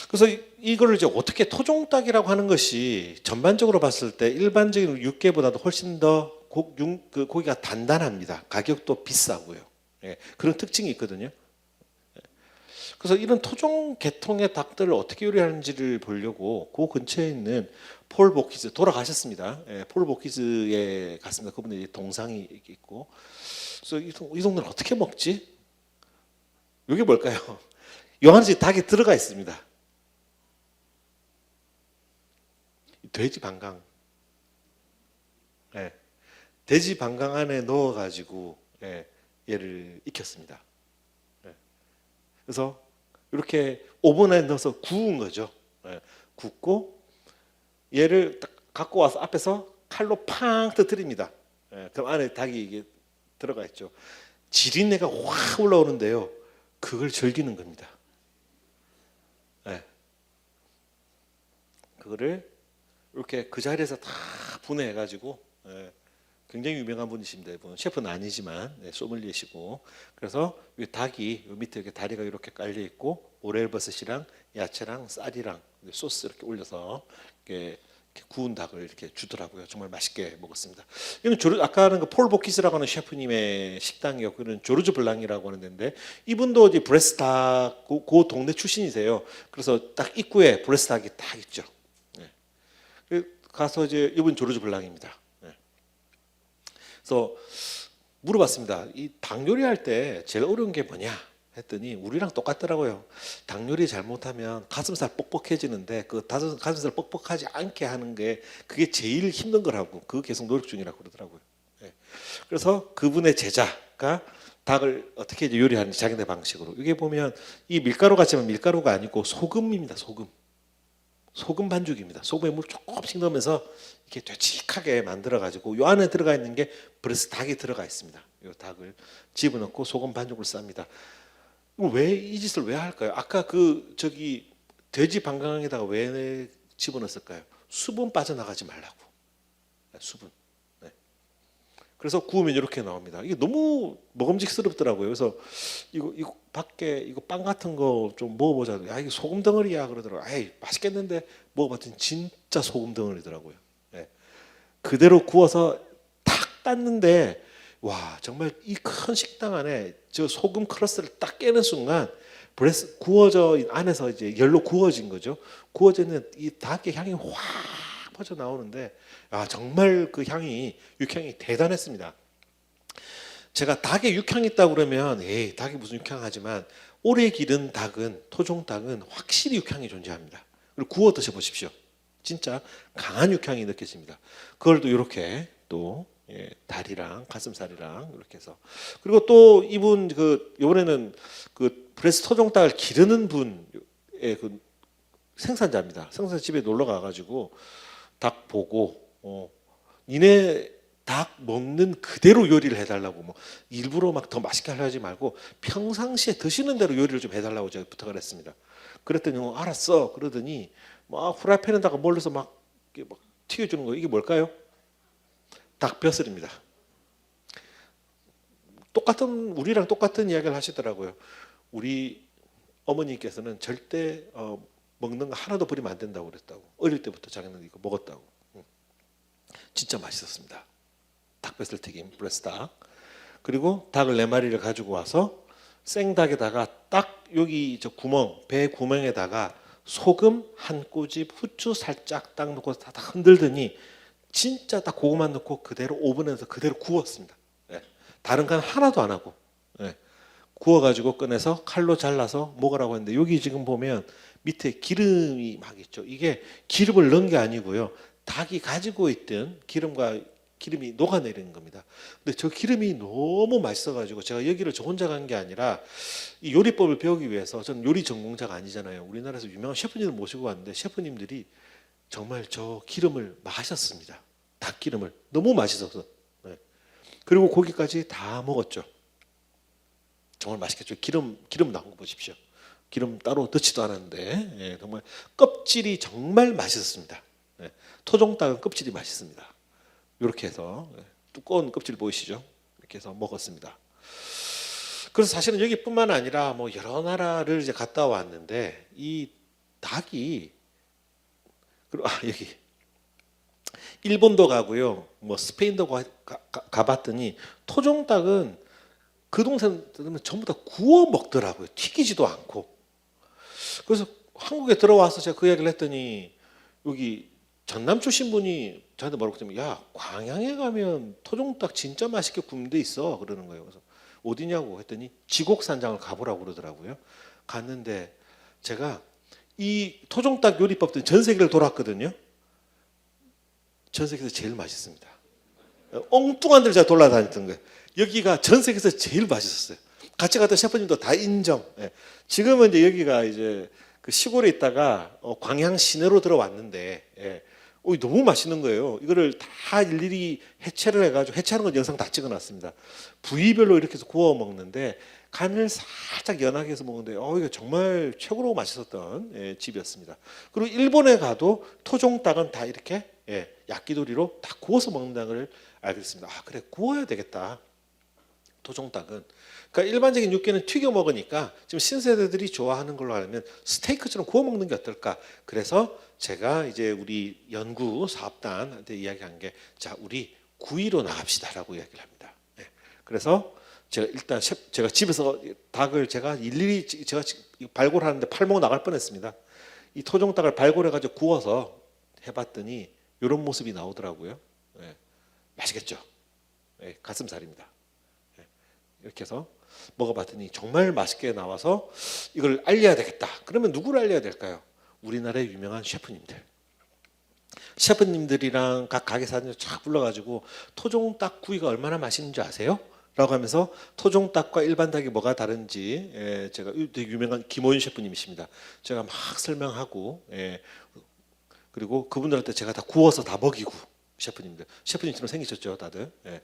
그래서 이거를 이제 어떻게 토종닭이라고 하는 것이 전반적으로 봤을 때 일반적인 육개보다도 훨씬 더 고기가 단단합니다. 가격도 비싸고요. 그런 특징이 있거든요. 그래서 이런 토종 계통의 닭들을 어떻게 요리하는지를 보려고 그 근처에 있는 폴 보키즈 돌아가셨습니다. 폴 보키즈에 갔습니다. 그분의 동상이 있고. 그래서 이 동네는 어떻게 먹지? 이게 뭘까요? 요한지 닭이 들어가 있습니다. 돼지 방강. 돼지 방강 안에 넣어가지고 얘를 익혔습니다. 예. 그래서 이렇게 오븐에 넣어서 구운 거죠. 예. 굽고 얘를 딱 갖고 와서 앞에서 칼로 팡 터뜨립니다. 예. 그럼 안에 닭이 이게 들어가 있죠. 지린내가 확 올라오는데요. 그걸 즐기는 겁니다. 예. 그거를 이렇게 그 자리에서 다 분해해가지고, 예. 굉장히 유명한 분이십니다. 이분 셰프는 아니지만 소믈리에시고, 그래서 이 닭이 이 밑에 이렇게 다리가 이렇게 깔려 있고 오렐버섯이랑 야채랑 쌀이랑 소스 이렇게 올려서 이렇게 구운 닭을 이렇게 주더라고요. 정말 맛있게 먹었습니다. 이건 아까 하는 그 폴 보키스라고 하는 셰프님의 식당이요. 그는 조르주 블랑이라고 하는 데인데 이분도 이제 브레스 닭 그 동네 출신이세요. 그래서 딱 입구에 브레스 닭이 딱 있죠. 네. 가서 이제 이분 조르주 블랑입니다. 네. 그래서 물어봤습니다. 이 닭 요리할 때 제일 어려운 게 뭐냐 했더니 우리랑 똑같더라고요. 닭 요리 잘못하면 가슴살 뻑뻑해지는데 그 가슴살 뻑뻑하지 않게 하는 게 그게 제일 힘든 거라고, 그거 계속 노력 중이라고 그러더라고요. 네. 그래서 그분의 제자가 닭을 어떻게 이제 요리하는지 자기네 방식으로. 이게 보면 이 밀가루 같지만 밀가루가 아니고 소금입니다. 소금 반죽입니다. 소금에 물 조금씩 넣으면서 이렇게 되직하게 만들어 가지고 요 안에 들어가 있는 게 브레스 닭이 들어가 있습니다. 요 닭을 집어넣고 소금 반죽을 쌉니다. 왜 이 짓을 왜 할까요? 아까 그 저기 돼지 방광에다가 왜 집어넣었을까요? 수분 빠져나가지 말라고. 수분. 네. 그래서 구우면 이렇게 나옵니다. 이게 너무 먹음직스럽더라고요. 그래서 이거 밖에 이거 빵 같은 거 좀 먹어보자. 야, 이게 소금 덩어리야 그러더라고요. 아이, 맛있겠는데 먹어봤더니 진짜 소금 덩어리더라고요. 네. 그대로 구워서 탁 땄는데 와, 정말 이 큰 식당 안에 저 소금 크러스를 딱 깨는 순간 브레스 구워져 안에서 이제 열로 구워진 거죠. 구워져 있는 이 닭의 향이 확 퍼져 나오는데 아, 정말 그 향이 육향이 대단했습니다. 제가 닭에 육향이 있다고 그러면 에이, 닭이 무슨 육향하지만 오래 기른 닭은 토종 닭은 확실히 육향이 존재합니다. 그리고 구워 드셔 보십시오. 진짜 강한 육향이 느껴집니다. 그걸 또 이렇게 또 예, 다리랑 가슴살이랑 이렇게 해서, 그리고 또 이분 그 이번에는 그 브레스 토종 닭을 기르는 분의 그 생산자입니다. 생산자 집에 놀러 가가지고 닭 보고 니네 닭 먹는 그대로 요리를 해달라고, 뭐 일부러 막 더 맛있게 하려 하지 말고 평상시에 드시는 대로 요리를 좀 해달라고 제가 부탁을 했습니다. 그랬더니 알았어 그러더니 막 후라이팬에다가 몰려서 막 튀겨주는 거, 이게 뭘까요? 닭벼슬입니다. 우리랑 똑같은 이야기를 하시더라고요. 우리 어머니께서는 절대 먹는 거 하나도 버리면 안 된다고 그랬다고. 어릴 때부터 자기는 이거 먹었다고. 진짜 맛있었습니다. 닭벼슬 튀김, 브레스 닭. 그리고 닭을 4마리를 가지고 와서 생닭에다가 딱 여기 저 구멍, 배 구멍에다가 소금 한 꼬집, 후추 살짝 딱 넣고 다 흔들더니 진짜 딱 그거만 넣고 그대로 오븐에서 그대로 구웠습니다. 예. 다른 간 하나도 안 하고 예. 구워가지고 꺼내서 칼로 잘라서 먹으라고 했는데 여기 지금 보면 밑에 기름이 막 있죠. 이게 기름을 넣은 게 아니고요. 닭이 가지고 있던 기름이 녹아내리는 겁니다. 근데 저 기름이 너무 맛있어가지고 제가 여기를 저 혼자 간 게 아니라 이 요리법을 배우기 위해서, 저는 요리 전공자가 아니잖아요. 우리나라에서 유명한 셰프님을 모시고 왔는데 셰프님들이 정말 저 기름을 마셨습니다. 닭기름을 너무 맛있어서. 네. 그리고 고기까지 다 먹었죠. 정말 맛있겠죠. 기름 나온 거 보십시오. 기름 따로 넣지도 않았는데 예, 정말 껍질이 정말 맛있었습니다. 예, 토종닭은 껍질이 맛있습니다. 이렇게 해서 예, 두꺼운 껍질 보이시죠? 이렇게 해서 먹었습니다. 그래서 사실은 여기뿐만 아니라 뭐 여러 나라를 이제 갔다 왔는데 이 닭이, 그리고 여기 일본도 가고요, 뭐 스페인도 가봤더니 토종 닭은 그 동생들은 전부 다 구워 먹더라고요. 튀기지도 않고. 그래서 한국에 들어와서 제가 그 이야기를 했더니 여기 전남 출신 분이 저한테 뭐라고 했냐면, 야, 광양에 가면 토종닭 진짜 맛있게 굽는 데 있어 그러는 거예요. 그래서 어디냐고 했더니 지곡산장을 가보라고 그러더라고요. 갔는데 제가 이 토종닭 요리법들 전 세계를 돌았거든요. 전 세계에서 제일 맛있습니다. 엉뚱한 데를 제가 돌아다녔던 거예요. 여기가 전 세계에서 제일 맛있었어요. 같이 갔던 셰프님도 다 인정. 예. 지금은 이제 여기가 이제 그 시골에 있다가 광양 시내로 들어왔는데, 예. 너무 맛있는 거예요. 이거를 다 일일이 해체를 해가지고, 해체하는 건 영상 다 찍어놨습니다. 부위별로 이렇게 해서 구워 먹는데 간을 살짝 연하게 해서 먹는데 이거 정말 최고로 맛있었던, 예, 집이었습니다. 그리고 일본에 가도 토종닭은 다 이렇게, 예, 야끼도리로 다 구워서 먹는다는 걸 알게 됐습니다. 그래, 구워야 되겠다. 토종닭은. 그러니까 일반적인 육개는 튀겨 먹으니까 지금 신세대들이 좋아하는 걸로 하면 스테이크처럼 구워 먹는 게 어떨까? 그래서 제가 이제 우리 연구 사업단한테 이야기한 게, 자, 우리 구이로 나갑시다라고 이야기를 합니다. 네. 그래서 제가 일단 제가 집에서 닭을 제가 일일이 제가 발골하는데 팔목 나갈 뻔했습니다. 이 토종닭을 발골해가지고 구워서 해봤더니 이런 모습이 나오더라고요. 네. 맛있겠죠? 네, 가슴살입니다. 네. 이렇게 해서 먹어봤더니 정말 맛있게 나와서 이걸 알려야 되겠다. 그러면 누구를 알려야 될까요? 우리나라의 유명한 셰프님들이랑 각 가게 사장님 쫙 불러가지고 토종닭 구이가 얼마나 맛있는지 아세요? 라고 하면서 토종닭과 일반 닭이 뭐가 다른지, 예, 제가 되게 유명한 김호윤 셰프님이십니다. 제가 막 설명하고, 예, 그리고 그분들한테 제가 다 구워서 다 먹이고, 셰프님처럼 생기셨죠 다들. 예,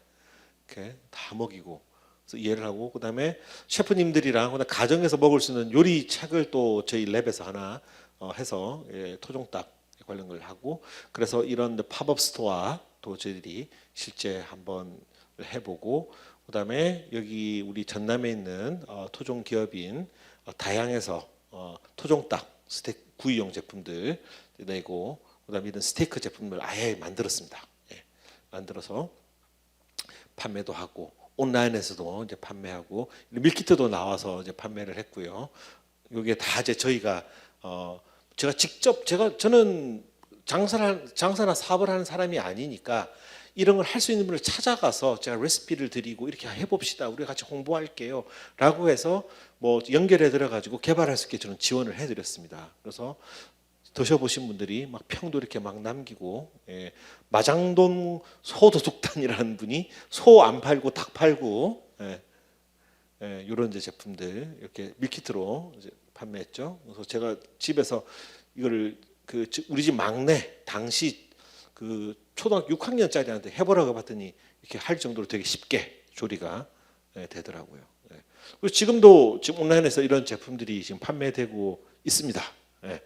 이렇게 다 먹이고 그래서 이해를 하고, 그다음에 셰프님들이랑 그다음에 가정에서 먹을 수 있는 요리 책을 또 저희 랩에서 하나 해서, 예, 토종닭 관련 걸 하고, 그래서 이런 팝업 스토어도 저희들이 실제 한번 해보고, 그다음에 여기 우리 전남에 있는 토종 기업인 다양에서 토종닭 스테이크 구이용 제품들 내고, 그다음에 이런 스테이크 제품을 아예 만들었습니다. 예, 만들어서 판매도 하고 온라인에서도 이제 판매하고 밀키트도 나와서 이제 판매를 했고요. 이게 다 이제 저희가 제가 직접 저는 장사나 사업을 하는 사람이 아니니까 이런 걸 할 수 있는 분을 찾아가서 제가 레시피를 드리고 이렇게 해봅시다. 우리 같이 홍보할게요. 라고 해서 뭐 연결해 들어가지고 개발할 수 있게 저는 지원을 해드렸습니다. 그래서 드셔보신 분들이 막 평도 이렇게 막 남기고, 예, 마장동 소도둑단이라는 분이 소 안 팔고 닭 팔고, 예, 예, 이런 이제 제품들 이렇게 밀키트로 이제 판매했죠. 그래서 제가 집에서 이거를 우리 집 막내 당시 그 초등학교 6학년짜리한테 해보라고 봤더니 이렇게 할 정도로 되게 쉽게 조리가, 예, 되더라고요. 예. 그리고 지금도 지금 온라인에서 이런 제품들이 지금 판매되고 있습니다. 예.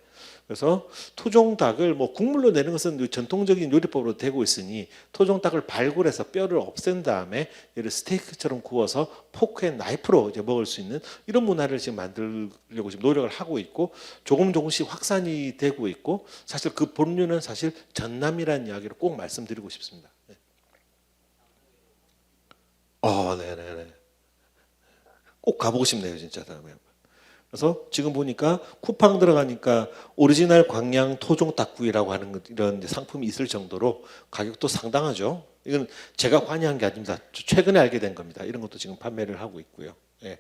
그래서 토종닭을 뭐 국물로 내는 것은 전통적인 요리법으로 되고 있으니 토종닭을 발굴해서 뼈를 없앤 다음에 얘를 스테이크처럼 구워서 포크 앤 나이프로 이제 먹을 수 있는 이런 문화를 지금 만들려고 지금 노력을 하고 있고, 조금씩 확산이 되고 있고, 사실 그 본류는 사실 전남이라는 이야기를 꼭 말씀드리고 싶습니다. 네. 네네네. 꼭 가보고 싶네요, 진짜 다음에. 그래서 지금 보니까 쿠팡 들어가니까 오리지널 광양 토종 닭구이라고 하는 이런 상품이 있을 정도로 가격도 상당하죠. 이건 제가 관여한 게 아닙니다. 최근에 알게 된 겁니다. 이런 것도 지금 판매를 하고 있고요. 예.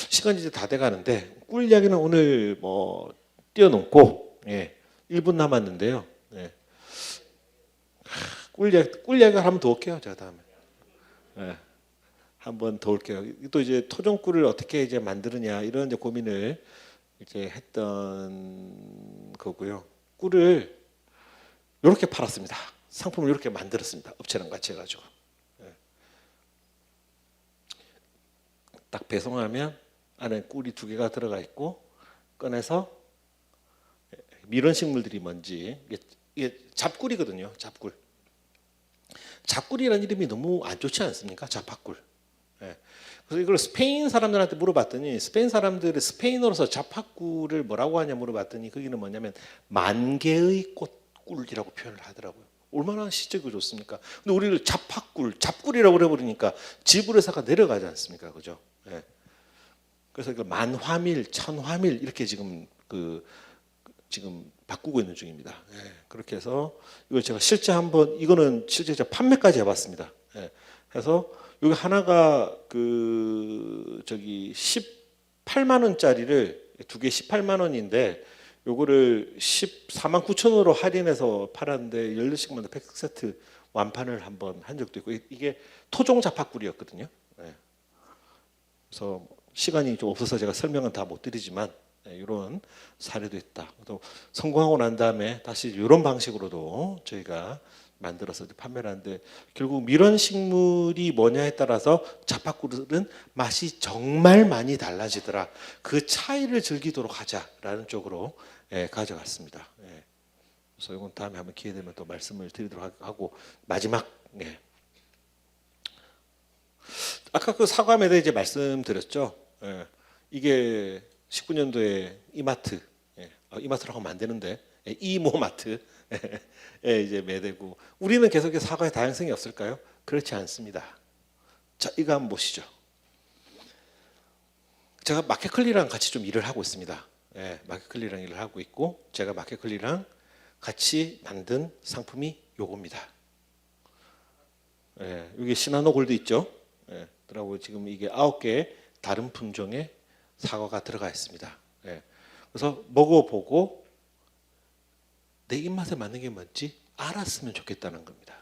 시간이 이제 다 돼가는데 꿀 이야기는 오늘 뭐 뛰어넘고, 예, 1분 남았는데요. 예. 꿀 이야기 한번 더 올게요. 제가 다음에. 예. 한번 더 올게요. 또 이제 토종꿀을 어떻게 이제 만드느냐 이런 이제 고민을 이제 했던 거고요. 꿀을 이렇게 팔았습니다. 상품을 이렇게 만들었습니다. 업체랑 같이 해가지고. 예. 딱 배송하면 안에 꿀이 2개가 들어가 있고, 꺼내서 미런 식물들이 뭔지, 이게 잡꿀이거든요. 잡꿀이라는 이름이 너무 안 좋지 않습니까? 잡화꿀. 예. 그래서 이걸 스페인 사람들한테 물어봤더니 스페인 사람들이 스페인어로서 잡화꿀을 뭐라고 하냐 물어봤더니 거기는 뭐냐면 만개의 꽃꿀이라고 표현을 하더라고요. 얼마나 시적이고 좋습니까? 근데 우리를 잡꿀이라고 그래버리니까 지불회사가 내려가지 않습니까? 그죠? 예. 그래서 이걸 만화밀, 천화밀 이렇게 지금 지금 바꾸고 있는 중입니다. 예. 그렇게 해서 이걸 제가 실제 이거는 실제 제가 판매까지 해봤습니다. 예. 해서 여기 하나가 18만 원짜리를 2개 18만 원인데 요거를 14만 9천 원으로 할인해서 팔았는데 14식만 팩 세트 완판을 한번 한 적도 있고 이게 토종 자파꿀이었거든요. 예. 그래서 시간이 좀 없어서 제가 설명은 다 못 드리지만 이런 사례도 있다. 또 성공하고 난 다음에 다시 이런 방식으로도 저희가 만들어서 판매를 하는데 결국 밀원식물이 뭐냐에 따라서 자파꿀은 맛이 정말 많이 달라지더라. 그 차이를 즐기도록 하자라는 쪽으로 가져갔습니다. 그래서 이건 다음에 한번 기회 되면 또 말씀을 드리도록 하고 마지막 아까 그 사과매대 이제 말씀드렸죠. 이게 19년도에 이마트, 이마트라고 하면 안 되는데 이모마트 이제 매대고 우리는 계속해서 사과의 다양성이 없을까요? 그렇지 않습니다. 자, 이거 한번 보시죠. 제가 마켓컬리랑 같이 좀 일을 하고 있습니다. 마켓컬리랑 일을 하고 있고 제가 마켓컬리랑 같이 만든 상품이 요겁니다. 여기 시나노 골드 있죠? 그리고 지금 이게 9개 다른 품종의 사과가 들어가 있습니다. 그래서 먹어보고 내 입맛에 맞는 게 뭔지 알았으면 좋겠다는 겁니다.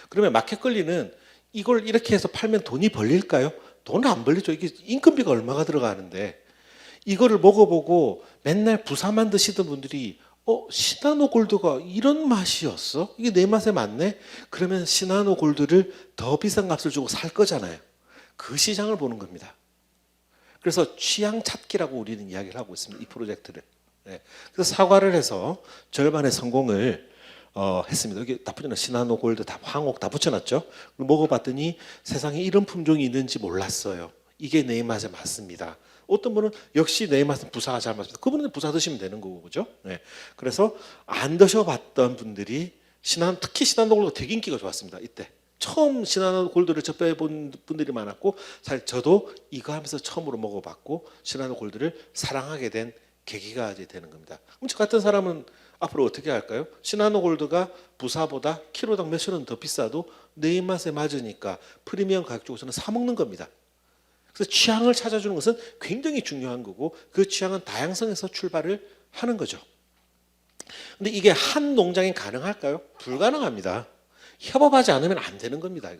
그러면 마켓컬리는 이걸 이렇게 해서 팔면 돈이 벌릴까요? 돈 안 벌리죠. 이게 인건비가 얼마가 들어가는데 이거를 먹어보고 맨날 부사만 드시던 분들이 시나노 골드가 이런 맛이었어? 이게 내 맛에 맞네? 그러면 시나노 골드를 더 비싼 값을 주고 살 거잖아요. 그 시장을 보는 겁니다. 그래서 취향 찾기라고 우리는 이야기를 하고 있습니다. 이 프로젝트를. 그래서 사과를 해서 절반의 성공을 했습니다. 여기 다 붙여놨 시나노 골드 다 황옥 다 붙여놨죠. 먹어봤더니 세상에 이런 품종이 있는지 몰랐어요. 이게 내 입맛에 맞습니다. 어떤 분은 역시 내 맛은 부사가 잘 맞습니다. 그분은 부사 드시면 되는 거고, 그죠? 그래서 안 드셔봤던 분들이 특히 시나노 골드가 되게 인기가 좋았습니다. 이때 처음 시나노 골드를 접해본 분들이 많았고, 사실 저도 이거 하면서 처음으로 먹어봤고 시나노 골드를 사랑하게 된 계기가 이제 되는 겁니다. 그럼 저 같은 사람은 앞으로 어떻게 할까요? 시나노 골드가 부사보다 키로당 몇천 원 더 비싸도 내 입맛에 맞으니까 프리미엄 가격 주고 저는 사 먹는 겁니다. 그래서 취향을 찾아주는 것은 굉장히 중요한 거고 그 취향은 다양성에서 출발을 하는 거죠. 근데 이게 한 농장에 가능할까요? 불가능합니다. 협업하지 않으면 안 되는 겁니다.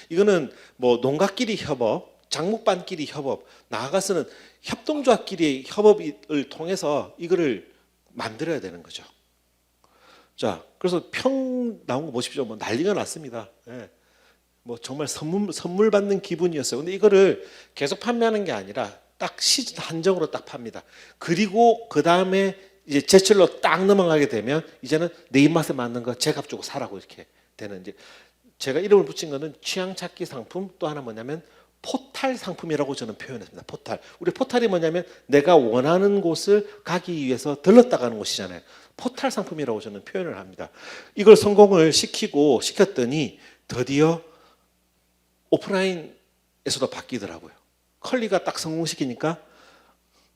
이거는 뭐 농가끼리 협업, 장목반끼리 협업, 나아가서는 협동조합끼리 협업을 통해서 이거를 만들어야 되는 거죠. 자, 그래서 평 나온 거 보십시오. 뭐 난리가 났습니다. 뭐 정말 선물 받는 기분이었어요. 근데 이거를 계속 판매하는 게 아니라 딱 시즌 한정으로 딱 팝니다. 그리고 그 다음에 이제 제철로 딱 넘어가게 되면 이제는 내 입맛에 맞는 거 제값 주고 사라고 이렇게 되는 이제 제가 이름을 붙인 거는 취향 찾기 상품 또 하나 뭐냐면 포탈 상품이라고 저는 표현했습니다. 포탈. 우리 포탈이 뭐냐면 내가 원하는 곳을 가기 위해서 들렀다 가는 곳이잖아요. 포탈 상품이라고 저는 표현을 합니다. 이걸 성공을 시켰더니 드디어 오프라인에서도 바뀌더라고요. 컬리가 딱 성공시키니까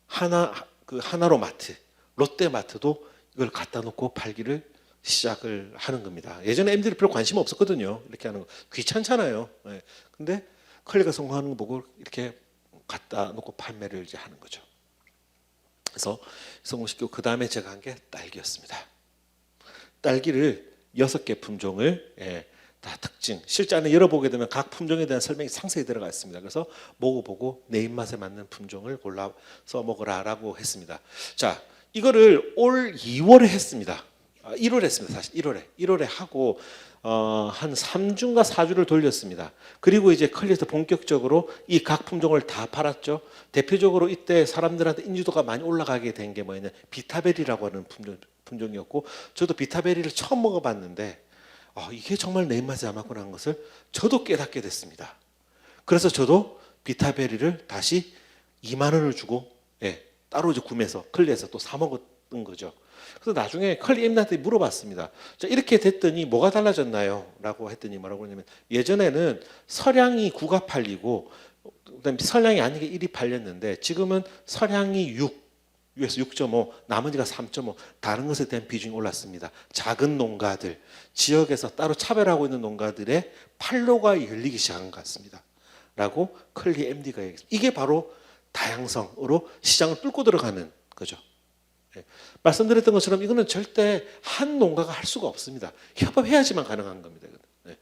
하나로마트, 롯데마트도 이걸 갖다 놓고 팔기를 시작을 하는 겁니다. 예전에 MD를 별로 관심 없었거든요. 이렇게 하는 거 귀찮잖아요. 근데 컬리가 성공하는 거 보고 이렇게 갖다 놓고 판매를 이제 하는 거죠. 그래서 성공시키고 그 다음에 제가 한 게 딸기였습니다. 딸기를 6개 품종을 다 특징, 실제 안에 열어보게 되면 각 품종에 대한 설명이 상세히 들어가 있습니다. 그래서 먹어보고 내 입맛에 맞는 품종을 골라서 먹으라라고 했습니다. 자, 이거를 올 2월에 했습니다. 1월에 했습니다. 사실 1월에 하고 한 3주인가 4주를 돌렸습니다. 그리고 이제 컬리에서 본격적으로 이 각 품종을 다 팔았죠. 대표적으로 이때 사람들한테 인지도가 많이 올라가게 된 게 뭐냐면 비타베리라고 하는 품종이었고 저도 비타베리를 처음 먹어봤는데 이게 정말 내 입맛에 안 맞구나 하는 것을 저도 깨닫게 됐습니다. 그래서 저도 비타베리를 다시 2만 원을 주고 따로 이제 구매해서 컬리에서 또 사 먹었던 거죠. 그래서 나중에 컬리 MD한테 물어봤습니다. 자, 이렇게 됐더니 뭐가 달라졌나요? 라고 했더니 뭐라고 하냐면 예전에는 서량이 9가 팔리고 그다음에 설량이 아닌 게 1이 팔렸는데 지금은 서량이 6에서 6.5 나머지가 3.5 다른 것에 대한 비중이 올랐습니다. 작은 농가들 지역에서 따로 차별하고 있는 농가들의 판로가 열리기 시작한 것 같습니다. 라고 컬리 MD가 얘기했습니다. 이게 바로 다양성으로 시장을 뚫고 들어가는 거죠. 예. 말씀드렸던 것처럼 이거는 절대 한 농가가 할 수가 없습니다. 협업해야지만 가능한 겁니다. 네.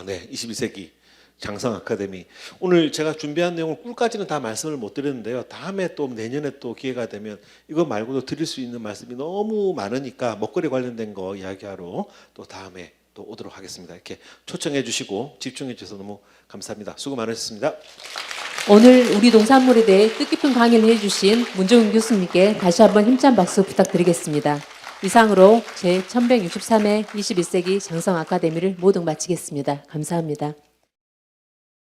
네. 21세기 장성 아카데미. 오늘 제가 준비한 내용을 꿀까지는 다 말씀을 못 드렸는데요. 다음에 또 내년에 또 기회가 되면 이거 말고도 드릴 수 있는 말씀이 너무 많으니까 먹거리 관련된 거 이야기하러 또 다음에 또 오도록 하겠습니다. 이렇게 초청해 주시고 집중해 주셔서 너무 감사합니다. 수고 많으셨습니다. 오늘 우리 농산물에 대해 뜻깊은 강의를 해주신 문종윤 교수님께 다시 한번 힘찬 박수 부탁드리겠습니다. 이상으로 제1163회 21세기 장성 아카데미를 모두 마치겠습니다. 감사합니다.